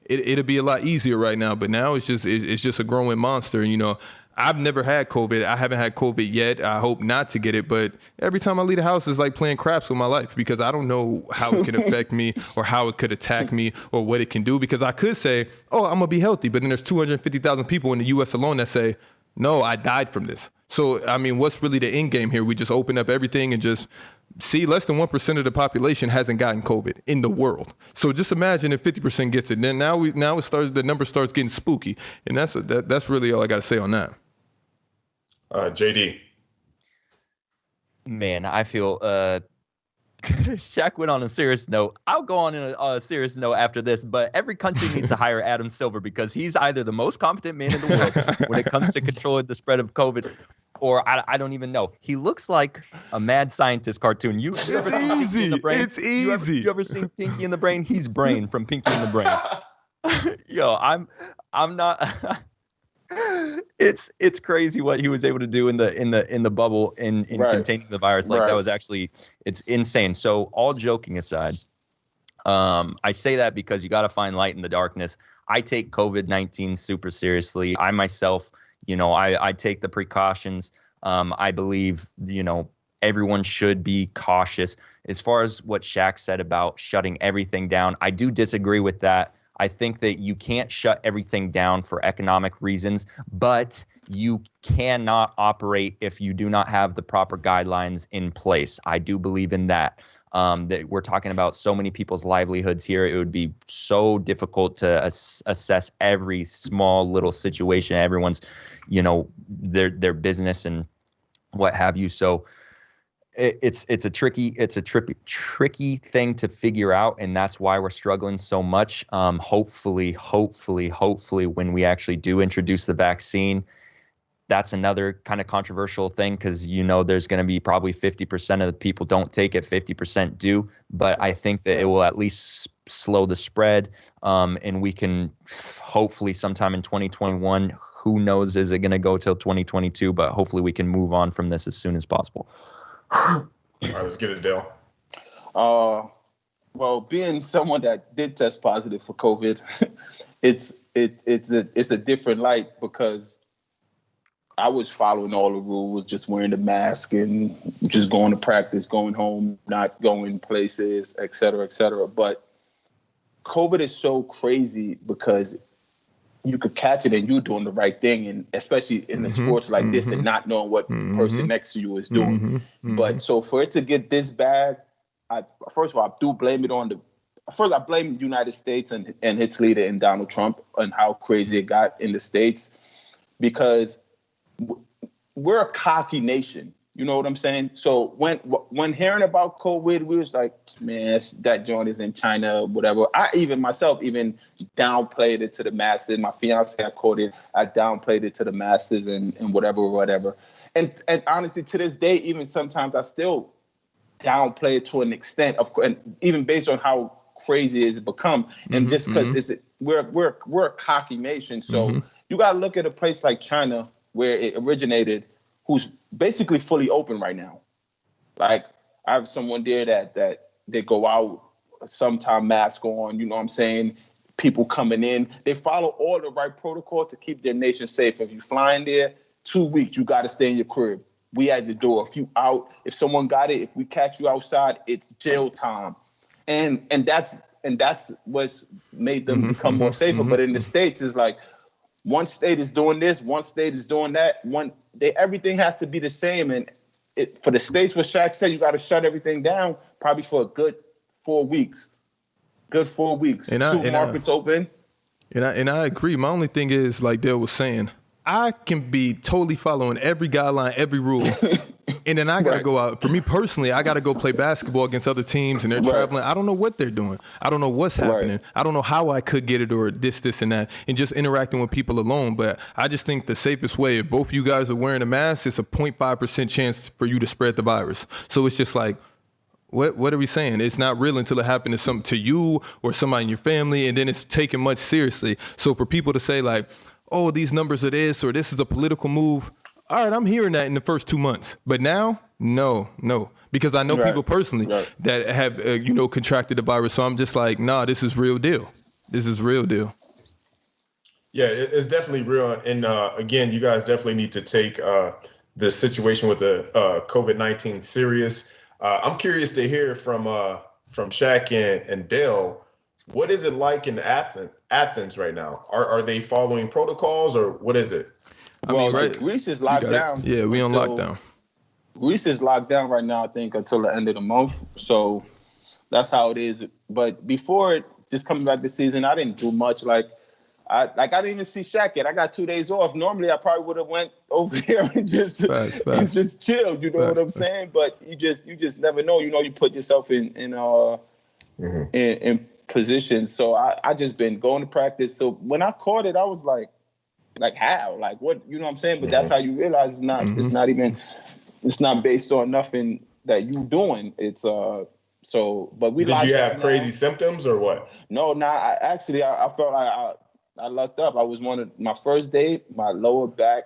it'd be a lot easier right now. But now it's just a growing monster. You know, I've never had COVID. I haven't had COVID yet. I hope not to get it. But every time I leave the house, it's like playing craps with my life, because I don't know how it can affect me or how it could attack me or what it can do. Because I could say, oh, I'm going to be healthy. But then there's 250,000 people in the U.S. alone that say, no, I died from this. So, I mean, what's really the end game here? We just open up everything and just see less than 1% of the population hasn't gotten COVID in the world. So just imagine if 50% gets it. Then the number starts getting spooky. And that's really all I got to say on that. JD. Man, I feel Shaq went on a serious note. I'll go on in a serious note after this, but every country needs to hire Adam Silver, because he's either the most competent man in the world when it comes to controlling the spread of COVID, or I don't even know. He looks like a mad scientist cartoon. It's easy. It's easy. You ever seen Pinky and the Brain? He's Brain from Pinky and the Brain. Yo, I'm not. It's crazy what he was able to do in the bubble in containing the virus. Like, that was actually, it's insane. So all joking aside, I say that because you got to find light in the darkness. I take COVID-19 super seriously. I myself, I take the precautions. I believe, everyone should be cautious. As far as what Shaq said about shutting everything down, I do disagree with that. I think that you can't shut everything down for economic reasons, but you cannot operate if you do not have the proper guidelines in place. I do believe in that. That we're talking about so many people's livelihoods here. It would be so difficult to assess every small little situation, everyone's, their business and what have you. So it's a tricky thing to figure out, and that's why we're struggling so much. Hopefully, when we actually do introduce the vaccine, that's another kind of controversial thing, because there's going to be probably 50% of the people don't take it, 50% do. But I think that it will at least slow the spread, and we can hopefully sometime in 2021. Who knows? Is it going to go till 2022? But hopefully we can move on from this as soon as possible. All right, let's get it, Dale. Well, being someone that did test positive for COVID, it's a different light, because I was following all the rules, just wearing the mask and just going to practice, going home, not going places, et cetera, et cetera. But COVID is so crazy because you could catch it and you're doing the right thing, and especially in the sports like this, and not knowing what the person next to you is doing. But so for it to get this bad, first of all, I do blame it on I blame the United States and its leader in Donald Trump and how crazy it got in the States, because we're a cocky nation. You know what I'm saying? So when hearing about COVID, we was like, man, that joint is in China, whatever. I even myself downplayed it to the masses. My fiance, I downplayed it to the masses and whatever. And honestly, to this day, even sometimes I still downplay it to an extent, and even based on how crazy it's become. And just because we're a cocky nation. So you got to look at a place like China, where it originated, who's basically fully open right now. Like, I have someone there that they go out, sometime mask on, you know what I'm saying? People coming in, they follow all the right protocol to keep their nation safe. If you flying there, 2 weeks, you got to stay in your crib. We at the door. If you out, if someone got it, if we catch you outside, it's jail time. And that's what's made them become more safer. But in the States, it's like, one state is doing this, one state is doing that. Everything has to be the same. And for the states, what Shaq said, you got to shut everything down probably for a good 4 weeks. good 4 weeks. And Two markets open. And I agree. My only thing is, like Dale was saying, I can be totally following every guideline, every rule. And then I got to go out. For me personally, I got to go play basketball against other teams and they're traveling. I don't know what they're doing. I don't know what's happening. I don't know how I could get it or this, and that. And just interacting with people alone. But I just think the safest way, if both you guys are wearing a mask, it's a 0.5% chance for you to spread the virus. So it's just like, what are we saying? It's not real until it happens to you or somebody in your family, and then it's taken much seriously. So for people to say like, oh, these numbers are this or this is a political move, all right, I'm hearing that in the first 2 months. But now, no. Because I know people personally that have, contracted the virus. So I'm just like, nah, this is real deal. This is real deal. Yeah, it's definitely real. And again, you guys definitely need to take the situation with the COVID-19 serious. I'm curious to hear from Shaq and Dale. What is it like in Athens right now? Are they following protocols or what is it? Greece is locked down. Yeah, we on lockdown. Greece is locked down right now, I think, until the end of the month. So that's how it is. But before just coming back this season, I didn't do much. I didn't even see Shaq yet. I got 2 days off. Normally, I probably would have went over here and just chilled. You know what I'm saying? But you just never know. You put yourself in position. So I just been going to practice. So when I caught it, I was like how? Like what? You know what I'm saying? But that's how you realize it's not. It's not even. It's not based on nothing that you doing. It's So, but we. Did you have crazy symptoms or what? No, I felt like I lucked up. I was my first day. My lower back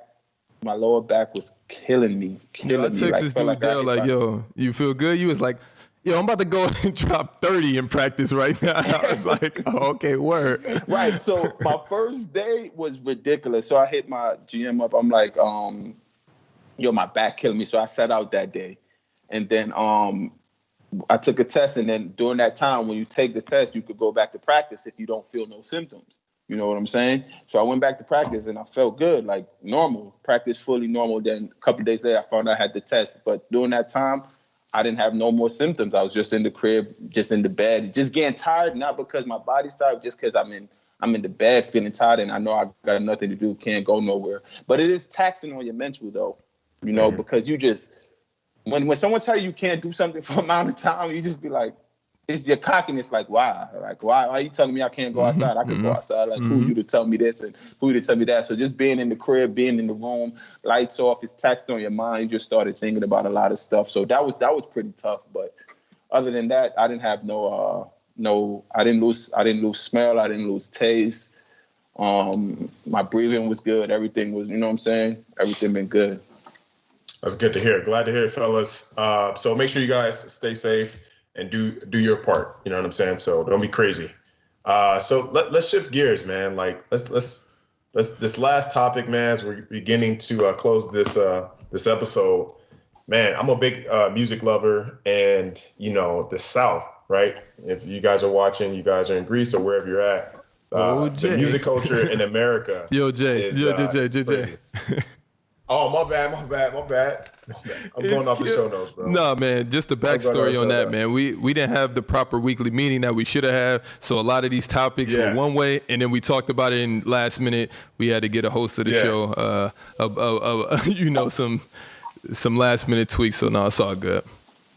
was killing me. I text this dude Dale like, yo, you feel good? You was like, yo, I'm about to go and drop 30 in practice right now. I was like, oh, okay, word. Right. So my first day was ridiculous. So I hit my GM up. I'm like, my back killing me. So I sat out that day, and then I took a test, and then during that time, when you take the test, you could go back to practice if you don't feel no symptoms. You know what I'm saying? So I went back to practice, and I felt good, like normal, practice fully normal. Then a couple of days later, I found out I had the test. But during that time, I didn't have no more symptoms. I was just in the crib, just in the bed, just getting tired, not because my body's tired, just because I'm in the bed feeling tired, and I know I got nothing to do, can't go nowhere. But it is taxing on your mental, though, because you just, when someone tells you can't do something for an amount of time, you just be like, it's your cockiness, like, why? Like, why are you telling me I can't go outside? I could go outside. Like, who you to tell me this and who you to tell me that? So just being in the crib, being in the room, lights off, it's taxed on your mind. You just started thinking about a lot of stuff. So that was pretty tough. But other than that, I didn't have I didn't lose smell. I didn't lose taste. My breathing was good. Everything was, you know what I'm saying? Everything been good. That's good to hear. Glad to hear it, fellas. So make sure you guys stay safe and do your part. You know what I'm saying? So don't be crazy. So let's shift gears, man. Like let's this last topic, man, as we're beginning to close this episode. Man, I'm a big music lover, and the South, right? If you guys are watching, you guys are in Greece or wherever you're at. The music culture in America. Jay. Oh, my bad. I'm going off the show notes, bro. No, man, just the backstory on that, man. We didn't have the proper weekly meeting that we should have had, so a lot of these topics were one way, and then we talked about it in last minute. We had to get a host of the show, some last minute tweaks. So no, it's all good.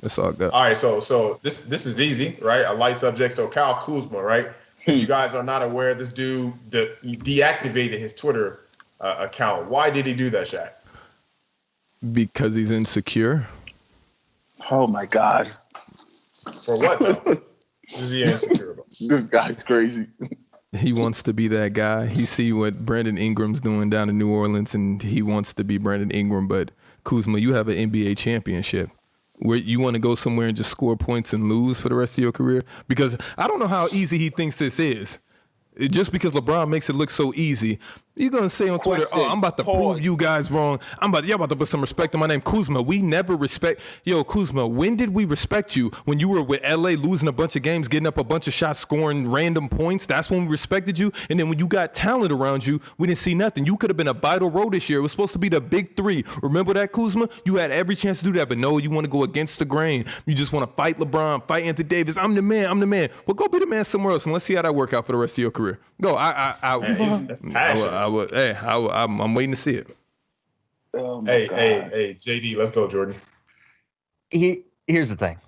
It's all good. All right, so this is easy, right? A light subject. So Kyle Kuzma, right? If you guys are not aware, this dude deactivated his Twitter account. Why did he do that, Shaq? Because he's insecure. Oh my God. For what though? What is he insecure about? This guy's crazy. He wants to be that guy. He see what Brandon Ingram's doing down in New Orleans, and he wants to be Brandon Ingram. But Kuzma, you have an NBA championship. Where you want to go somewhere and just score points and lose for the rest of your career? Because I don't know how easy he thinks this is. Just because LeBron makes it look so easy. You gonna say on Twitter, Question. "Oh, I'm about to prove you guys wrong. Y'all about to put some respect on my name, Kuzma." We never respect. Yo, Kuzma, when did we respect you? When you were with LA, losing a bunch of games, getting up a bunch of shots, scoring random points. That's when we respected you. And then when you got talent around you, we didn't see nothing. You could have been a vital role this year. It was supposed to be the big three. Remember that, Kuzma? You had every chance to do that, but no, you want to go against the grain. You just want to fight LeBron, fight Anthony Davis. I'm the man. Well, go be the man somewhere else, and let's see how that work out for the rest of your career. Go. I'm waiting to see it. Oh my God. Hey, JD, let's go, Jordan. Here's the thing.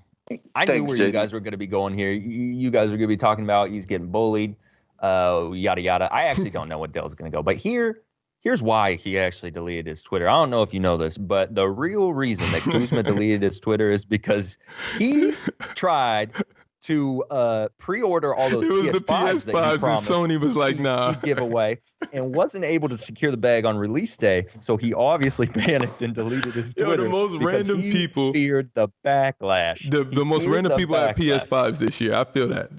I knew where JD. you guys were going to be going here. You guys are going to be talking about he's getting bullied, yada, yada. I actually don't know what Dale's going to go. But here's why he actually deleted his Twitter. I don't know if you know this, but the real reason that Kuzma deleted his Twitter is because he tried to pre-order all those It was PS5s the that he PS5s, and promised Sony was like, nah. he'd give away, and wasn't able to secure the bag on release day. So he obviously panicked and deleted his Yo, Twitter. the most because random he people feared the backlash. The most feared random the people had backlash. PS5s this year. I feel that.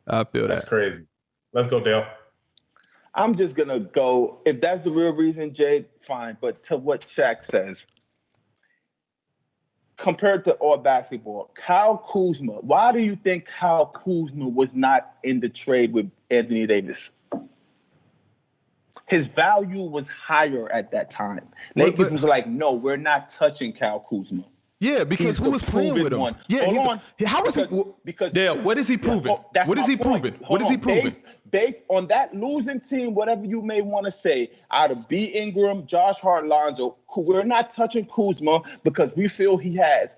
That's crazy. Let's go, Dale. I'm just gonna go. If that's the real reason, Jade, fine. But to what Shaq says, compared to all basketball, Kyle Kuzma. Why do you think Kyle Kuzma was not in the trade with Anthony Davis? His value was higher at that time. Lakers was like, no, we're not touching Kyle Kuzma. Yeah, because He's who was the playing with proven him? one. Yeah, Hold on. How was Because Dale, what is he proving? That's What is my he point. proving? Hold What is he on. proving? Based on that losing team, whatever you may want to say, out of B. Ingram, Josh Hart, Lonzo, we're not touching Kuzma because we feel he has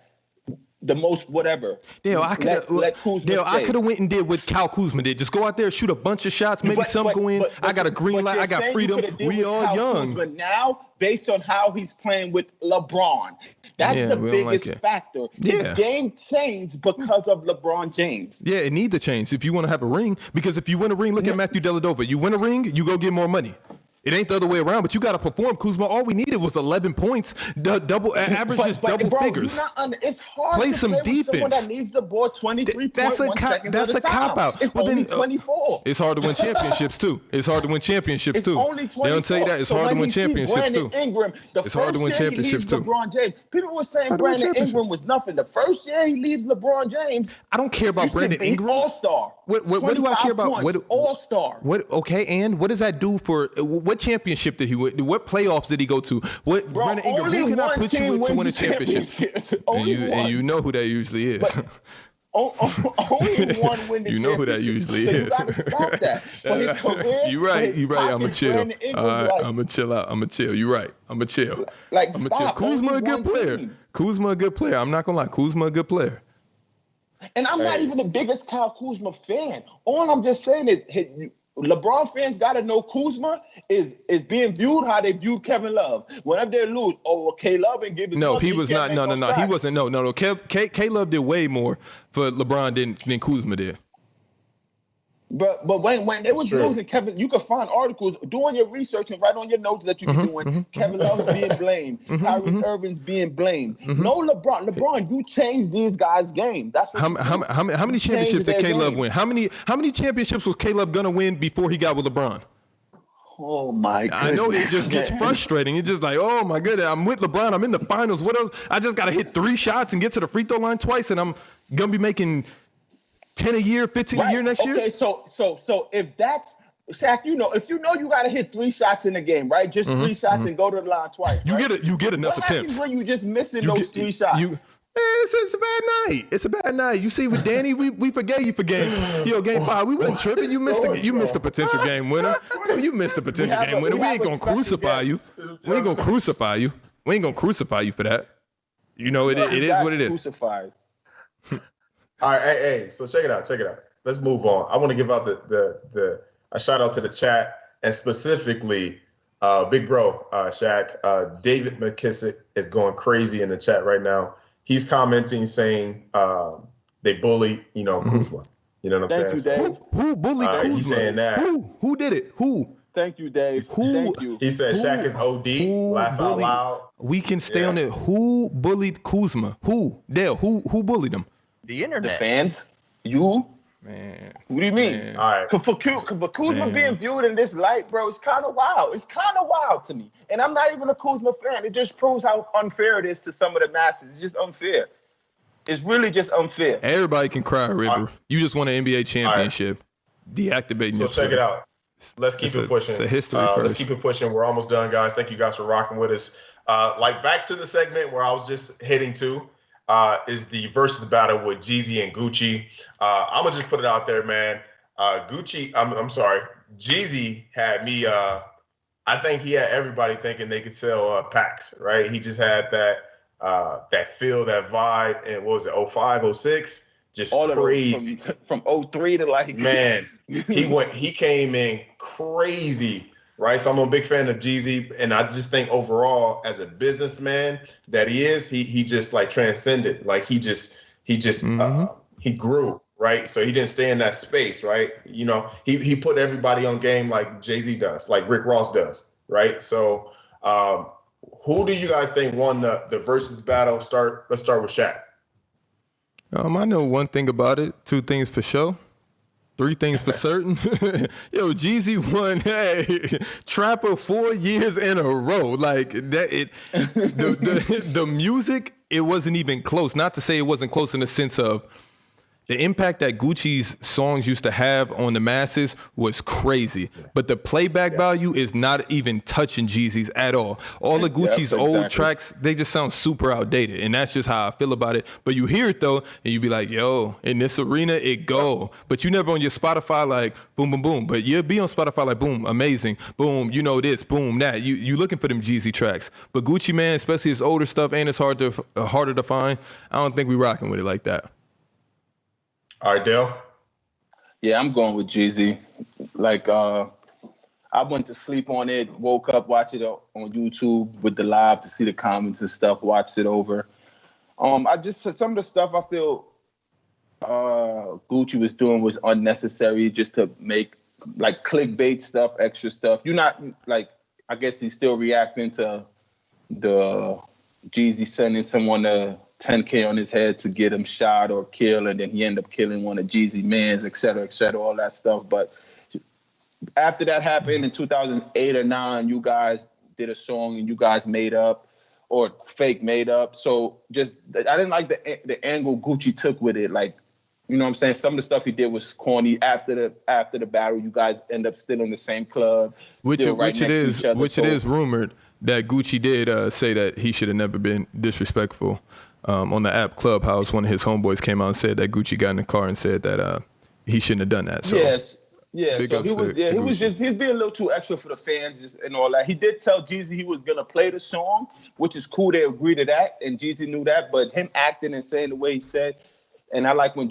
the most whatever. Dale, I let Kuzma Dale, I stay. could have went and did what Kyle Kuzma did. Just go out there, shoot a bunch of shots, maybe some go in. I got a green light. you're I got saying freedom. you coulda did We with all Kyle young. Kuzma now, based on how he's playing with LeBron, that's the we don't like biggest it. factor. Yeah. His game changed because of LeBron James. Yeah, it needs to change if you want to have a ring. Because if you win a ring, look at Matthew Dellavedova. You win a ring, you go get more money. It ain't the other way around, but you got to perform, Kuzma. All we needed was 11 points, double figures. It's hard Play to some play with someone defense. that needs the ball 23.1 seconds That's at a a time. cop-out. It's Well, only then, 24. It's hard to win championships, too. It's It's only 24. They don't say that. It's So hard to when win you see championships, Brandon too. Ingram, the It's hard to first win year he championships, leaves too. LeBron James. People were saying Hard to win Brandon championships. Ingram was nothing. The first year he leaves LeBron James, I don't care about Brandon Ingram. All-star. What do I care about? All-star. Okay, and what does that do for what championship did he win? What playoffs did he go to? What Bro, Brandon Ingram? only Who can I one put you team with to win a wins championship? championships. And Only you, one. and you know who that usually is. Only one win the You know who that championship. usually so is. you gotta stop that. For his career, You right. for You his right. I'm gonna pockets, chill. Brandon Ingram's All right, like, I'm gonna chill out. I'm gonna chill. You right. I'm gonna chill. Like, I'm gonna chill. stop. Kuzma a Only good one player. team. Kuzma a good player. I'm not gonna lie. Kuzma a good player. And I'm not even the biggest Kyle Kuzma fan. All I'm just saying is LeBron fans got to know Kuzma is being viewed how they viewed Kevin Love. Whenever they lose, K Love and give his No, money, he was not. can't make No. shots. He wasn't. No. K Love did way more for LeBron than Kuzma did. But when they was True. losing, Kevin, you could find articles, doing your research and write on your notes that you be doing. Kevin Love's being blamed. Kyrie Irving's being blamed. No, LeBron, you changed these guys' game. That's what How many championships did K Love win? How many championships was K Love gonna win before he got with LeBron? Oh my goodness. I know it just gets frustrating. It's just like, oh my goodness, I'm with LeBron. I'm in the finals. What else? I just gotta hit 3 shots and get to the free throw line twice, and I'm gonna be making 10 a year, 15 a year next year. Okay, so if that's Shaq, if you got to hit 3 shots in a game, right? Just 3 shots and go to the line twice. You right? get enough what attempts. happens when you just missing those 3 shots? It's a bad night. It's a bad night. You see, with Danny, we forgave you for games. Game 5, we wasn't tripping. You missed a potential game winner. You missed a potential game winner. We ain't gonna crucify you. We ain't gonna crucify you. We ain't gonna crucify you for that. You know, it is what it is. Crucified. All right, hey, so check it out. Let's move on. I want to give out a shout out to the chat, and specifically, big bro, Shaq, David McKissick is going crazy in the chat right now. He's commenting saying they bully, Kuzma. You know what I'm saying? Thank you, Dave. Who bullied Kuzma? He's saying that. Who did it? Who? Thank you, Dave. Thank you. He said Shaq is OD. Laugh out loud. We can stay on it. Who bullied Kuzma? Who? Dale, who bullied him? The internet. The fans, you. Man. What do you mean? Man. All right. For Kuzma Man. being viewed in this light, bro, it's kind of wild. It's kind of wild to me. And I'm not even a Kuzma fan. It just proves how unfair it is to some of the masses. It's just unfair. It's really just unfair. Everybody can cry, River. You just won an NBA championship. Deactivating So your check it out. Let's keep it pushing. It's a history Let's first. keep it pushing. We're almost done, guys. Thank you guys for rocking with us. Like back to the segment where I was just hitting to is the versus battle with Jeezy and Gucci. I'm gonna just put it out there, man. Gucci, I'm sorry, Jeezy had me. I think he had everybody thinking they could sell packs, right? He just had that feel, that vibe, and what was it, 05, 06? Just All crazy. of them from 03 to like Man, he came in crazy, right? So I'm a big fan of Jeezy, and I just think overall, as a businessman that he is, he just like transcended. Like he grew, right? So he didn't stay in that space, right? You know, he put everybody on game like Jay-Z does, like Rick Ross does, right? So who do you guys think won the versus battle? Let's start with Shaq. I know one thing about it, two things for sure, three things for certain. Yo, Jeezy won Trapper 4 years in a row. Like that, the music, it wasn't even close. Not to say it wasn't close in the sense of the impact that Gucci's songs used to have on the masses was crazy. But the playback value is not even touching Jeezy's at all. All of Gucci's old tracks, they just sound super outdated. And that's just how I feel about it. But you hear it though, and you be like, yo, in this arena, it go. But you never on your Spotify like, boom, boom, boom. But you'll be on Spotify like, boom, amazing. Boom, you know this, boom, that. You looking for them Jeezy tracks. But Gucci, man, especially his older stuff, and it's harder to find, I don't think we rocking with it like that. All right, Dale. Yeah, I'm going with Jeezy. Like, I went to sleep on it, woke up, watched it on YouTube with the live to see the comments and stuff, watched it over. I just some of the stuff I feel Gucci was doing was unnecessary just to make like clickbait stuff, extra stuff. You're not like, I guess he's still reacting to the Jeezy sending someone a $10K on his head to get him shot or killed, and then he ended up killing one of Jeezy mans, et cetera, all that stuff. But after that happened in 2008 or 9, you guys did a song and you guys made up or fake made up. So just, I didn't like the angle Gucci took with it. Like, you know what I'm saying? Some of the stuff he did was corny. After the battle, you guys end up still in the same club, which it is rumored that Gucci did say that he should have never been disrespectful. On the app Clubhouse, one of his homeboys came out and said that Gucci got in the car and said that he shouldn't have done that. So so he was being a little too extra for the fans and all that. He did tell Jeezy he was gonna play the song, which is cool. They agreed to that, and Jeezy knew that. But him acting and saying the way he said, and I like when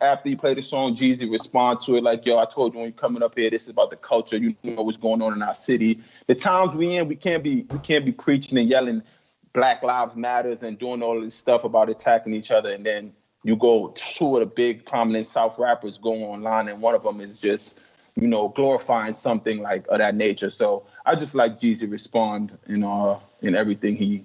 after he played the song, Jeezy respond to it like, "Yo, I told you when you're coming up here, this is about the culture. You know what's going on in our city. The times we in, we can't be preaching and yelling Black Lives Matters and doing all this stuff about attacking each other, and then you go, two of the big prominent South rappers go online, and one of them is just, you know, glorifying something like of that nature. So I just like Jeezy respond in everything he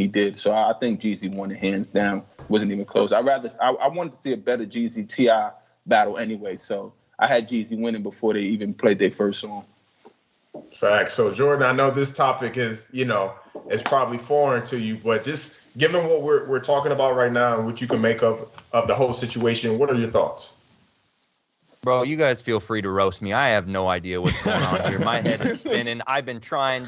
did. So I think Jeezy won it hands down. Wasn't even close. I wanted to see a better Jeezy T.I. battle anyway. So I had Jeezy winning before they even played their first song. Facts. So Jordan, I know this topic is, it's probably foreign to you, but just given what we're talking about right now and what you can make of the whole situation, what are your thoughts? Bro, you guys feel free to roast me. I have no idea what's going on here. My head is spinning. I've been trying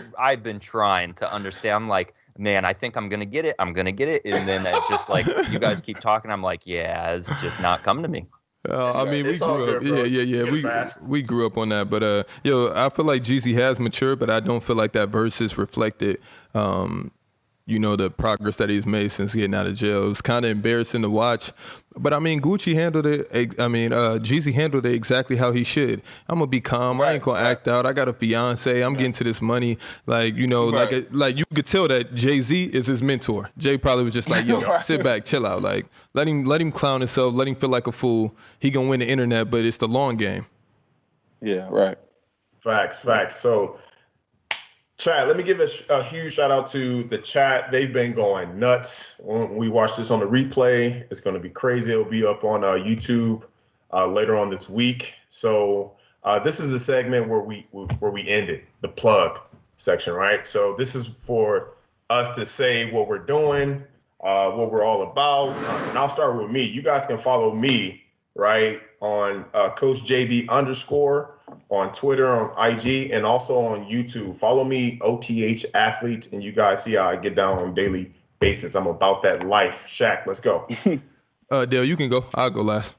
to understand. I'm like, man, I think I'm gonna get it. And then it's just like, you guys keep talking. I'm like, yeah, it's just not coming to me. I mean, we grew up. Yeah. We grew up on that, but I feel like Jeezy has matured, but I don't feel like that versus reflected, the progress that he's made since getting out of jail. It was kind of embarrassing to watch, but I mean, Gucci handled it. Jeezy handled it exactly how he should. I'm gonna be calm. I ain't gonna act out. I got a fiance. I'm getting to this money. Like you could tell that Jay-Z is his mentor. Jay probably was just like, yo, sit back, chill out. Like let him clown himself. Let him feel like a fool. He gonna win the internet, but it's the long game. Yeah, right. Facts. So, chat, let me give a huge shout out to the chat. They've been going nuts. When we watch this on the replay, it's going to be crazy. It'll be up on YouTube later on this week. So this is the segment where we ended the plug section, right? So this is for us to say what we're doing, what we're all about. And I'll start with me. You guys can follow me, right, on Coach JB _ on Twitter, on IG, and also on YouTube. Follow me, OTH Athletes, and you guys see how I get down on a daily basis. I'm about that life. Shaq, let's go. Dale, you can go. I'll go last.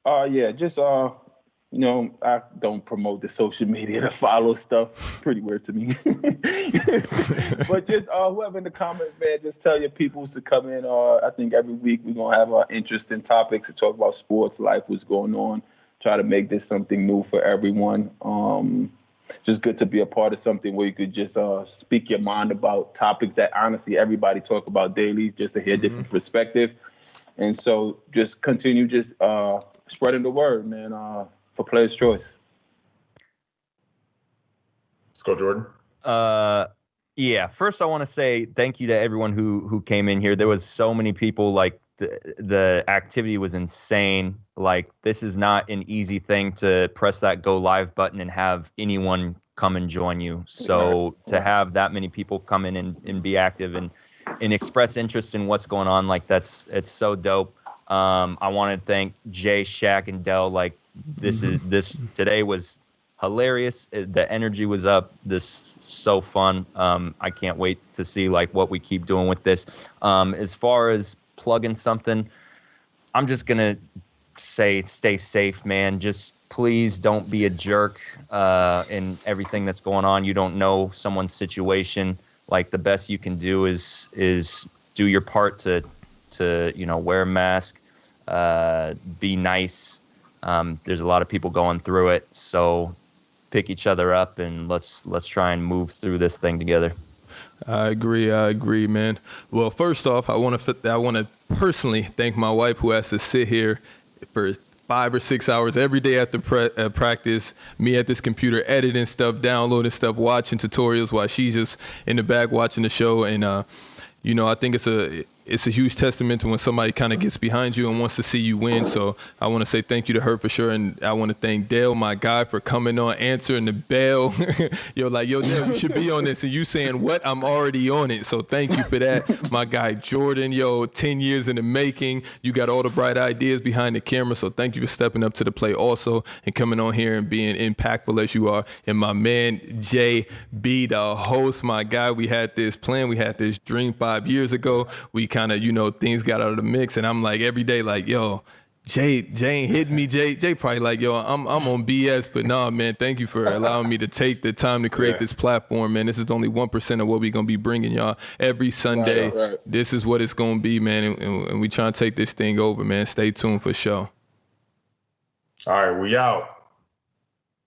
Yeah, just I don't promote the social media to follow stuff. Pretty weird to me. But just whoever in the comments, man, just tell your peoples to come in. I think every week we're gonna have interesting topics to talk about sports, life, what's going on. Try to make this something new for everyone. Just good to be a part of something where you could just speak your mind about topics that honestly everybody talk about daily, just to hear different perspective. And so just continue spreading the word, man, for Player's Choice. Let's go, Jordan. Yeah, first I want to say thank you to everyone who came in here. There was so many people, like the activity was insane. Like, this is not an easy thing to press that go live button and have anyone come and join you. So to have that many people come in and be active and express interest in what's going on, like it's so dope. I want to thank Jay, Shaq, and Dell. Like, this today was hilarious. The energy was up. This is so fun. I can't wait to see like what we keep doing with this. As far as plugging something, I'm just gonna say stay safe, man. Just please don't be a jerk in everything that's going on. You don't know someone's situation. Like, the best you can do is do your part to wear a mask, be nice. There's a lot of people going through it, so pick each other up and let's try and move through this thing together. I agree, man. Well, first off, I want to personally thank my wife, who has to sit here for 5 or 6 hours every day after practice, me at this computer editing stuff, downloading stuff, watching tutorials while she's just in the back watching the show. And I think it's a huge testament to when somebody kind of gets behind you and wants to see you win. So I want to say thank you to her for sure. And I want to thank Dale, my guy, for coming on, answering the bell. Dale, you should be on this. And you saying, what? I'm already on it. So thank you for that. My guy, Jordan, 10 years in the making. You got all the bright ideas behind the camera. So thank you for stepping up to the plate also and coming on here and being impactful as you are. And my man, JB, the host, my guy, we had this plan. We had this dream 5 years ago. We kind of, things got out of the mix, and I'm like every day like, Jay ain't hitting me. Jay probably like, I'm on BS, but nah, man, thank you for allowing me to take the time to create this platform, man. This is only 1% of what we're going to be bringing y'all every Sunday. Right. This is what it's going to be, man, and we trying to take this thing over, man. Stay tuned for sure. All right, we out.